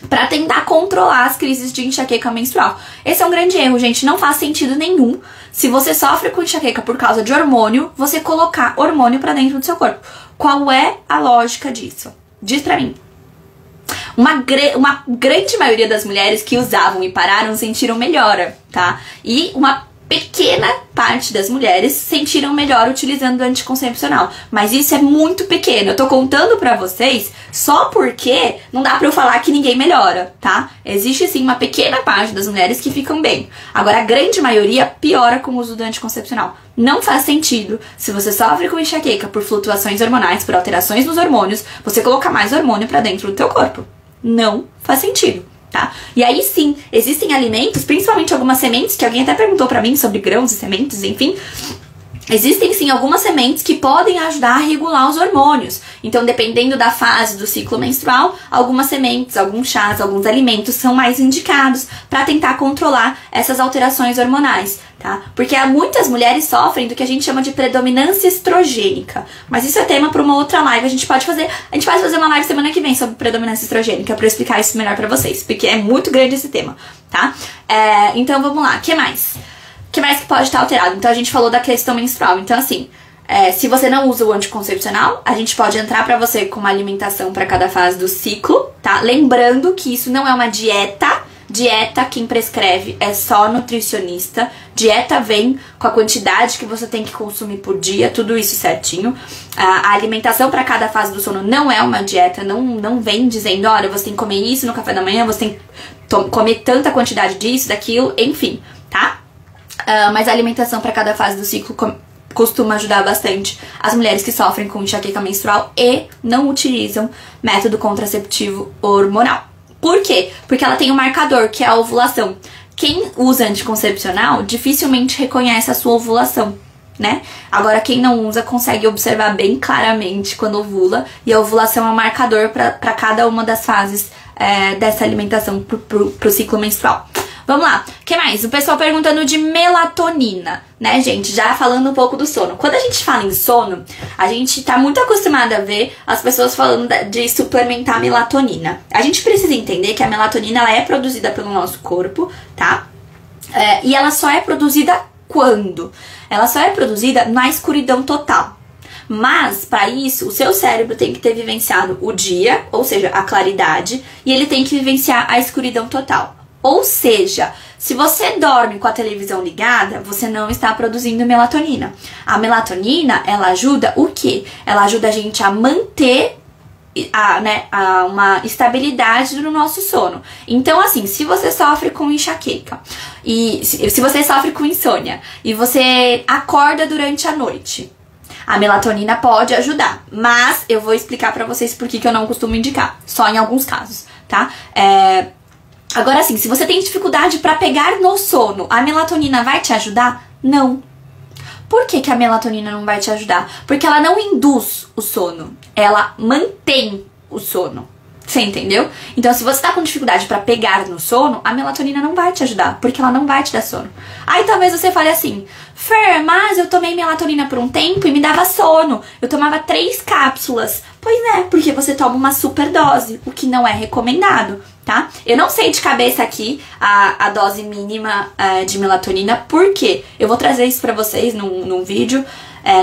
para tentar controlar as crises de enxaqueca menstrual. Esse é um grande erro, gente. Não faz sentido nenhum. Se você sofre com enxaqueca por causa de hormônio, você colocar hormônio para dentro do seu corpo. Qual é a lógica disso? Diz pra mim. Uma grande maioria das mulheres que usavam e pararam sentiram melhora, tá? E uma pequena parte das mulheres sentiram melhor utilizando o anticoncepcional. Mas isso é muito pequeno. Eu tô contando pra vocês só porque não dá pra eu falar que ninguém melhora, tá? Existe sim uma pequena parte das mulheres que ficam bem. Agora, a grande maioria piora com o uso do anticoncepcional. Não faz sentido, se você sofre com enxaqueca por flutuações hormonais, por alterações nos hormônios, você colocar mais hormônio pra dentro do teu corpo. Não faz sentido. Tá? E aí sim, existem alimentos, principalmente algumas sementes, que alguém até perguntou pra mim sobre grãos e sementes, enfim. Existem sim algumas sementes que podem ajudar a regular os hormônios. Então, dependendo da fase do ciclo menstrual, algumas sementes, alguns chás, alguns alimentos são mais indicados para tentar controlar essas alterações hormonais, tá? Porque muitas mulheres sofrem do que a gente chama de predominância estrogênica. Mas isso é tema para uma outra live. A gente pode fazer uma live semana que vem sobre predominância estrogênica para explicar isso melhor para vocês, porque é muito grande esse tema, tá? Então, vamos lá. O que mais? O que mais que pode estar alterado? Então, a gente falou da questão menstrual. Então, assim, se você não usa o anticoncepcional, a gente pode entrar pra você com uma alimentação pra cada fase do ciclo, tá? Lembrando que isso não é uma dieta. Dieta, quem prescreve é só nutricionista. Dieta vem com a quantidade que você tem que consumir por dia, tudo isso certinho. A alimentação pra cada fase do sono não é uma dieta, não vem dizendo, olha, você tem que comer isso no café da manhã, você tem que comer tanta quantidade disso, daquilo, enfim, tá? Mas a alimentação para cada fase do ciclo costuma ajudar bastante as mulheres que sofrem com enxaqueca menstrual e não utilizam método contraceptivo hormonal. Por quê? Porque ela tem um marcador, que é a ovulação. Quem usa anticoncepcional dificilmente reconhece a sua ovulação, né? Agora, quem não usa consegue observar bem claramente quando ovula, e a ovulação é um marcador para cada uma das fases dessa alimentação pro ciclo menstrual. Vamos lá, o que mais? O pessoal perguntando de melatonina, né, gente? Já falando um pouco do sono. Quando a gente fala em sono, a gente tá muito acostumada a ver as pessoas falando de suplementar melatonina. A gente precisa entender que a melatonina, ela é produzida pelo nosso corpo, tá? E ela só é produzida quando? Ela só é produzida na escuridão total. Mas, para isso, o seu cérebro tem que ter vivenciado o dia, ou seja, a claridade, e ele tem que vivenciar a escuridão total. Ou seja, se você dorme com a televisão ligada, você não está produzindo melatonina. A melatonina, ela ajuda o quê? Ela ajuda a gente a manter uma estabilidade no nosso sono. Então, assim, se você sofre com enxaqueca, e se você sofre com insônia, e você acorda durante a noite, a melatonina pode ajudar. Mas eu vou explicar pra vocês por que eu não costumo indicar. Só em alguns casos, tá? Agora sim, se você tem dificuldade para pegar no sono, a melatonina vai te ajudar? Não. Por que a melatonina não vai te ajudar? Porque ela não induz o sono, ela mantém o sono. Você entendeu? Então, se você tá com dificuldade para pegar no sono, a melatonina não vai te ajudar, porque ela não vai te dar sono. Aí talvez você fale assim, Fer, mas eu tomei melatonina por um tempo e me dava sono. Eu tomava 3 cápsulas. Pois é, porque você toma uma superdose, o que não é recomendado, tá? Eu não sei de cabeça aqui a dose mínima de melatonina, por quê? Eu vou trazer isso pra vocês num vídeo.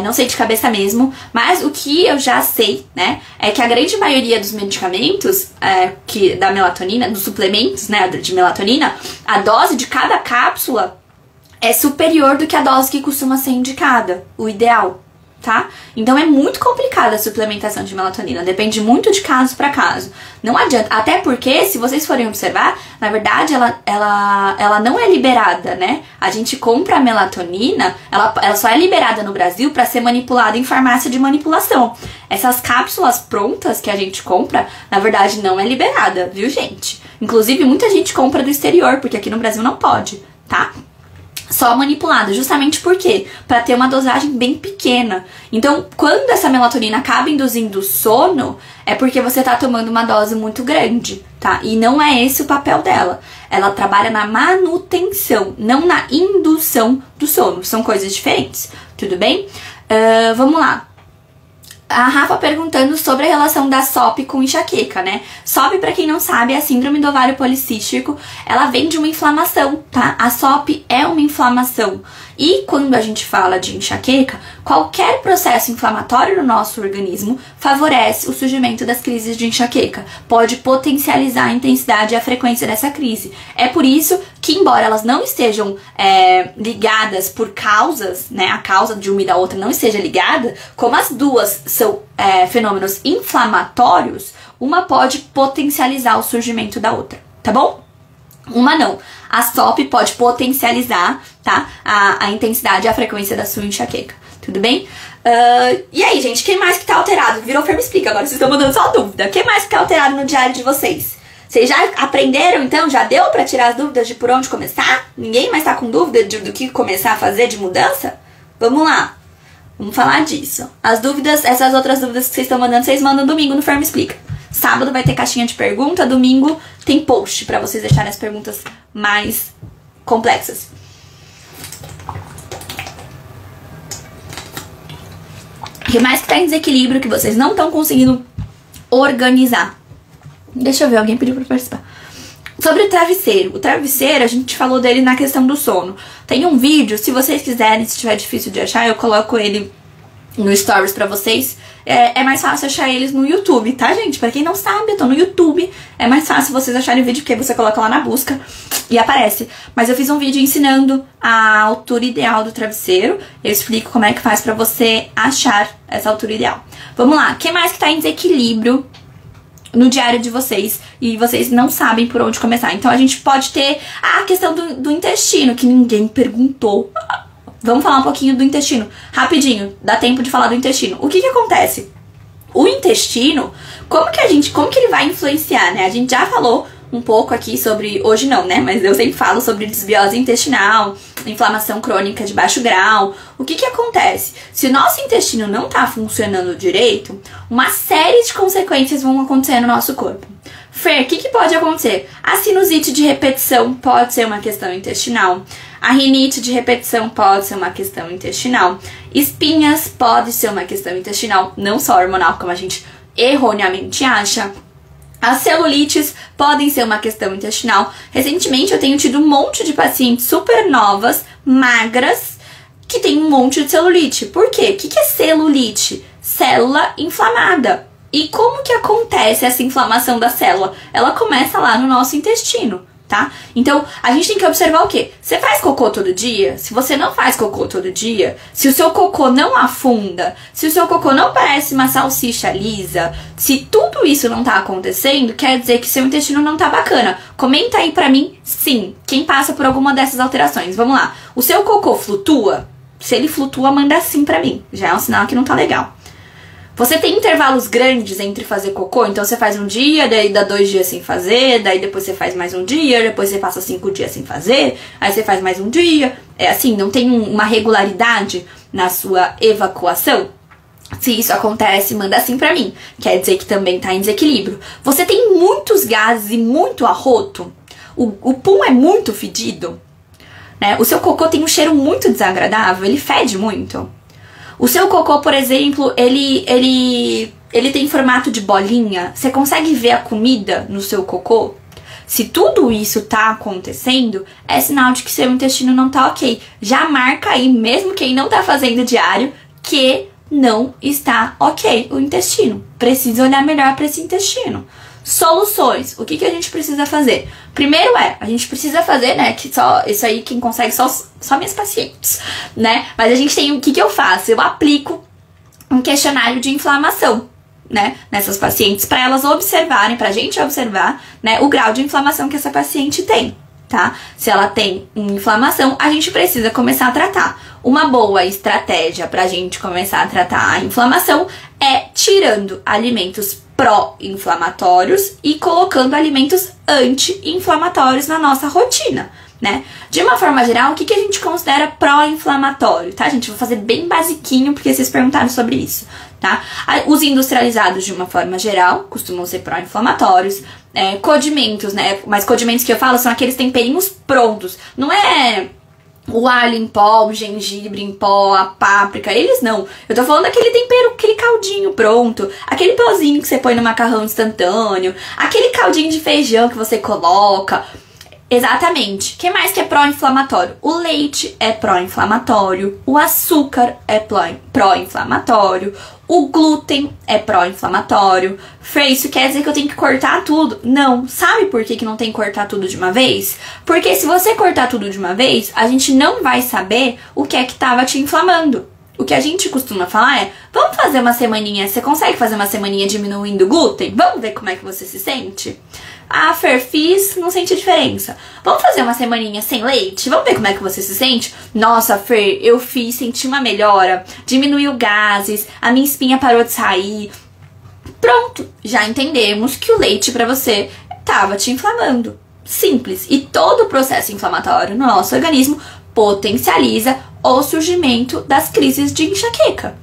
Não sei de cabeça mesmo, mas o que eu já sei, né, é que a grande maioria dos medicamentos da melatonina, dos suplementos, né, de melatonina, a dose de cada cápsula é superior do que a dose que costuma ser indicada, o ideal, tá? Então é muito complicada a suplementação de melatonina, depende muito de caso para caso. Não adianta, até porque, se vocês forem observar, na verdade ela não é liberada, né? A gente compra a melatonina, ela só é liberada no Brasil para ser manipulada em farmácia de manipulação. Essas cápsulas prontas que a gente compra, na verdade não é liberada, viu, gente? Inclusive muita gente compra do exterior, porque aqui no Brasil não pode, tá? Só manipulada, justamente por quê? Para ter uma dosagem bem pequena. Então, quando essa melatonina acaba induzindo sono, é porque você tá tomando uma dose muito grande, tá? E não é esse o papel dela. Ela trabalha na manutenção, não na indução do sono. São coisas diferentes, tudo bem? Vamos lá. A Rafa perguntando sobre a relação da SOP com enxaqueca, né? SOP, pra quem não sabe, é a síndrome do ovário policístico. Ela vem de uma inflamação, tá? A SOP é uma inflamação. E quando a gente fala de enxaqueca, qualquer processo inflamatório no nosso organismo favorece o surgimento das crises de enxaqueca. Pode potencializar a intensidade e a frequência dessa crise. É por isso que, embora elas não estejam ligadas por causas, né? A causa de uma e da outra não esteja ligada, como as duas são fenômenos inflamatórios, uma pode potencializar o surgimento da outra, tá bom? Uma não. A SOP pode potencializar, tá? A intensidade e a frequência da sua enxaqueca. Tudo bem? E aí, gente, quem mais que tá alterado? Virou Fer Me Explica, agora vocês estão mandando só dúvida. Quem mais que tá alterado no diário de vocês? Vocês já aprenderam, então? Já deu pra tirar as dúvidas de por onde começar? Ninguém mais tá com dúvida do que começar a fazer de mudança? Vamos lá. Vamos falar disso. As dúvidas, essas outras dúvidas que vocês estão mandando, vocês mandam domingo no Fer Me Explica. Sábado vai ter caixinha de pergunta, domingo tem post pra vocês deixarem as perguntas mais complexas. O que mais que tá em desequilíbrio que vocês não estão conseguindo organizar? Deixa eu ver, alguém pediu pra participar. Sobre o travesseiro. O travesseiro, a gente falou dele na questão do sono. Tem um vídeo, se vocês quiserem, se estiver difícil de achar, eu coloco ele no Stories pra vocês. É mais fácil achar eles no YouTube, tá, gente? Pra quem não sabe, eu tô no YouTube. É mais fácil vocês acharem o vídeo, porque você coloca lá na busca e aparece. Mas eu fiz um vídeo ensinando a altura ideal do travesseiro. Eu explico como é que faz pra você achar essa altura ideal. Vamos lá. O que mais que tá em desequilíbrio no diário de vocês e vocês não sabem por onde começar? Então a gente pode ter a questão do intestino, que ninguém perguntou. Vamos falar um pouquinho do intestino, rapidinho, dá tempo de falar do intestino. O que acontece? O intestino, como que ele vai influenciar, né? A gente já falou um pouco aqui sobre, hoje não, né? Mas eu sempre falo sobre desbiose intestinal, inflamação crônica de baixo grau. O que acontece? Se o nosso intestino não tá funcionando direito, uma série de consequências vão acontecer no nosso corpo. Fer, o que pode acontecer? A sinusite de repetição pode ser uma questão intestinal. A rinite de repetição pode ser uma questão intestinal. Espinhas pode ser uma questão intestinal, não só hormonal, como a gente erroneamente acha. As celulites podem ser uma questão intestinal. Recentemente eu tenho tido um monte de pacientes super novas, magras, que tem um monte de celulite. Por quê? O que é celulite? Célula inflamada. E como que acontece essa inflamação da célula? Ela começa lá no nosso intestino, tá? Então, a gente tem que observar o quê? Você faz cocô todo dia? Se você não faz cocô todo dia, se o seu cocô não afunda, se o seu cocô não parece uma salsicha lisa, se tudo isso não tá acontecendo, quer dizer que seu intestino não tá bacana. Comenta aí pra mim, sim, quem passa por alguma dessas alterações. Vamos lá. O seu cocô flutua? Se ele flutua, manda sim pra mim. Já é um sinal que não tá legal. Você tem intervalos grandes entre fazer cocô, então você faz um dia, daí dá 2 dias sem fazer, daí depois você faz mais um dia, depois você passa 5 dias sem fazer, aí você faz mais um dia. É assim, não tem uma regularidade na sua evacuação? Se isso acontece, manda assim pra mim. Quer dizer que também tá em desequilíbrio. Você tem muitos gases e muito arroto? O pum é muito fedido? Né? O seu cocô tem um cheiro muito desagradável? Ele fede muito? O seu cocô, por exemplo, ele tem formato de bolinha? Você consegue ver a comida no seu cocô? Se tudo isso tá acontecendo, é sinal de que seu intestino não tá ok. Já marca aí, mesmo quem não tá fazendo diário, que não está ok o intestino. Precisa olhar melhor para esse intestino. Soluções. O que a gente precisa fazer? Primeiro a gente precisa fazer, né, que só isso aí quem consegue só minhas pacientes, né? Mas a gente tem, o que eu faço? Eu aplico um questionário de inflamação, né, nessas pacientes, para elas observarem, pra gente observar, né, o grau de inflamação que essa paciente tem, tá? Se ela tem uma inflamação, a gente precisa começar a tratar. Uma boa estratégia pra gente começar a tratar a inflamação é tirando alimentos pró-inflamatórios e colocando alimentos anti-inflamatórios na nossa rotina, né? De uma forma geral, o que a gente considera pró-inflamatório, tá, gente? Vou fazer bem basiquinho, porque vocês perguntaram sobre isso, tá? Os industrializados, de uma forma geral, costumam ser pró-inflamatórios. Condimentos, né? Mas condimentos que eu falo são aqueles temperinhos prontos. Não é o alho em pó, o gengibre em pó, a páprica, eles não. Eu tô falando daquele tempero, aquele caldinho pronto, aquele pozinho que você põe no macarrão instantâneo, aquele caldinho de feijão que você coloca. Exatamente. O que mais que é pró-inflamatório? O leite é pró-inflamatório, o açúcar é pró-inflamatório, o glúten é pró-inflamatório. Fê, isso quer dizer que eu tenho que cortar tudo? Não. Sabe por que não tem que cortar tudo de uma vez? Porque se você cortar tudo de uma vez, a gente não vai saber o que é que tava te inflamando. O que a gente costuma falar é, vamos fazer uma semaninha, você consegue fazer uma semaninha diminuindo o glúten? Vamos ver como é que você se sente? Ah, Fer, fiz, não senti diferença. Vamos fazer uma semaninha sem leite? Vamos ver como é que você se sente? Nossa, Fer, eu fiz, senti uma melhora, diminuiu gases, a minha espinha parou de sair. Pronto, já entendemos que o leite pra você tava te inflamando. Simples. E todo o processo inflamatório no nosso organismo potencializa o surgimento das crises de enxaqueca.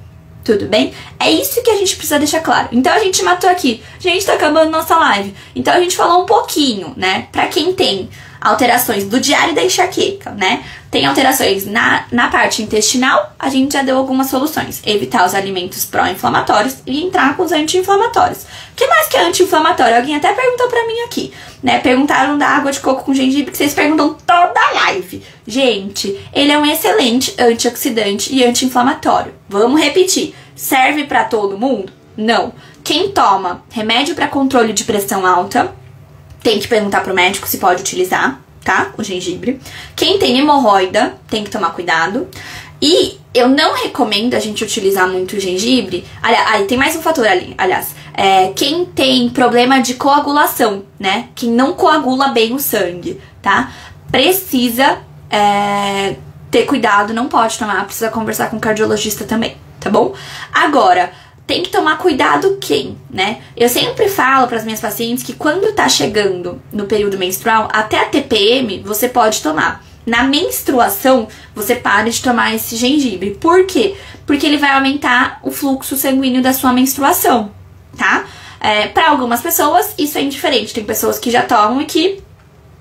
Tudo bem? É isso que a gente precisa deixar claro. Então a gente matou aqui. Gente, tá acabando nossa live. Então a gente falou um pouquinho, né? Pra quem tem alterações do diário da enxaqueca, né? Tem alterações na parte intestinal, a gente já deu algumas soluções. Evitar os alimentos pró-inflamatórios e entrar com os anti-inflamatórios. O que mais que é anti-inflamatório? Alguém até perguntou pra mim aqui, né? Perguntaram da água de coco com gengibre, que vocês perguntam toda a live. Gente, ele é um excelente antioxidante e anti-inflamatório. Vamos repetir. Serve pra todo mundo? Não. Quem toma remédio pra controle de pressão alta, tem que perguntar pro médico se pode utilizar, tá? O gengibre. Quem tem hemorroida, tem que tomar cuidado. E eu não recomendo a gente utilizar muito o gengibre. Aí tem mais um fator ali, aliás. Quem tem problema de coagulação, né? Quem não coagula bem o sangue, tá? Precisa ter cuidado, não pode tomar, precisa conversar com o cardiologista também, tá bom? Agora, tem que tomar cuidado quem, né? Eu sempre falo para as minhas pacientes que quando tá chegando no período menstrual, até a TPM você pode tomar. Na menstruação, você para de tomar esse gengibre. Por quê? Porque ele vai aumentar o fluxo sanguíneo da sua menstruação, tá? Para algumas pessoas, isso é indiferente. Tem pessoas que já tomam e que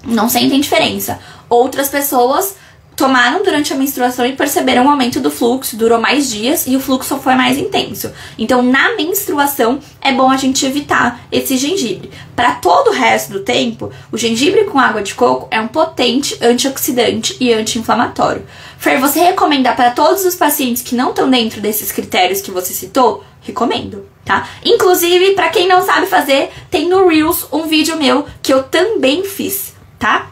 não sentem diferença. Outras pessoas tomaram durante a menstruação e perceberam um aumento do fluxo, durou mais dias e o fluxo foi mais intenso. Então, na menstruação, é bom a gente evitar esse gengibre. Para todo o resto do tempo, o gengibre com água de coco é um potente antioxidante e anti-inflamatório. Fer, você recomenda para todos os pacientes que não estão dentro desses critérios que você citou? Recomendo, tá? Inclusive, para quem não sabe fazer, tem no Reels um vídeo meu que eu também fiz, tá?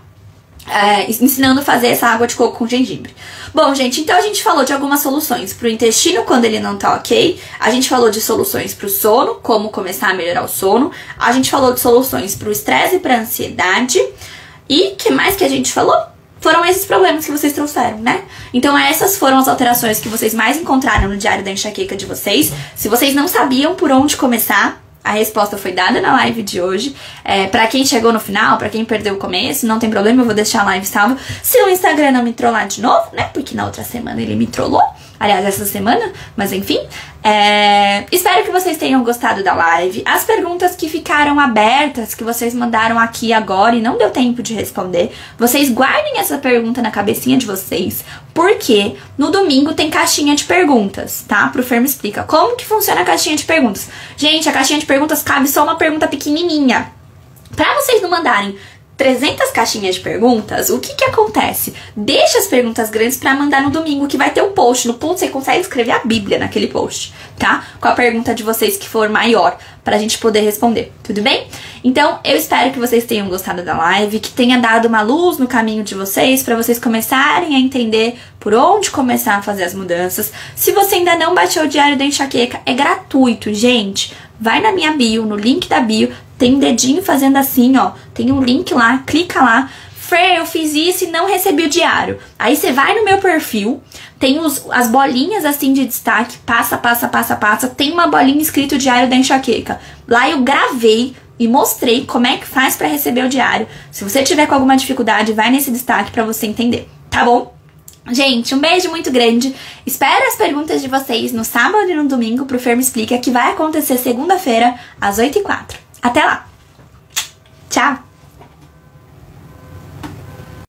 Ensinando a fazer essa água de coco com gengibre. Bom, gente, então a gente falou de algumas soluções pro intestino quando ele não tá ok. A gente falou de soluções pro sono, como começar a melhorar o sono. A gente falou de soluções pro estresse e pra ansiedade. E que mais que a gente falou? Foram esses problemas que vocês trouxeram, né? Então essas foram as alterações que vocês mais encontraram no diário da enxaqueca de vocês. Se vocês não sabiam por onde começar, a resposta foi dada na live de hoje. Pra quem chegou no final, pra quem perdeu o começo, não tem problema, eu vou deixar a live salva. Se o Instagram não me trollar de novo, né? Porque na outra semana ele me trollou. Aliás, essa semana, mas enfim. Espero que vocês tenham gostado da live. As perguntas que ficaram abertas, que vocês mandaram aqui agora e não deu tempo de responder, vocês guardem essa pergunta na cabecinha de vocês, porque no domingo tem caixinha de perguntas, tá? Pro Fer me explica como que funciona a caixinha de perguntas. Gente, a caixinha de perguntas cabe só uma pergunta pequenininha. Pra vocês não mandarem 300 caixinhas de perguntas, o que acontece? Deixa as perguntas grandes pra mandar no domingo, que vai ter um post. No post você consegue escrever a Bíblia naquele post, tá? Com a pergunta de vocês que for maior, pra gente poder responder, tudo bem? Então, eu espero que vocês tenham gostado da live, que tenha dado uma luz no caminho de vocês, pra vocês começarem a entender por onde começar a fazer as mudanças. Se você ainda não baixou o Diário da Enxaqueca, é gratuito, gente. Vai na minha bio, no link da bio, tem um dedinho fazendo assim, ó. Tem um link lá, clica lá. Fer, eu fiz isso e não recebi o diário. Aí você vai no meu perfil, tem as bolinhas assim de destaque, passa. Tem uma bolinha escrito Diário da Enxaqueca. Lá eu gravei e mostrei como é que faz pra receber o diário. Se você tiver com alguma dificuldade, vai nesse destaque pra você entender, tá bom? Gente, um beijo muito grande. Espero as perguntas de vocês no sábado e no domingo pro Fer me explica, que vai acontecer segunda-feira às 8h04. Até lá! Tchau!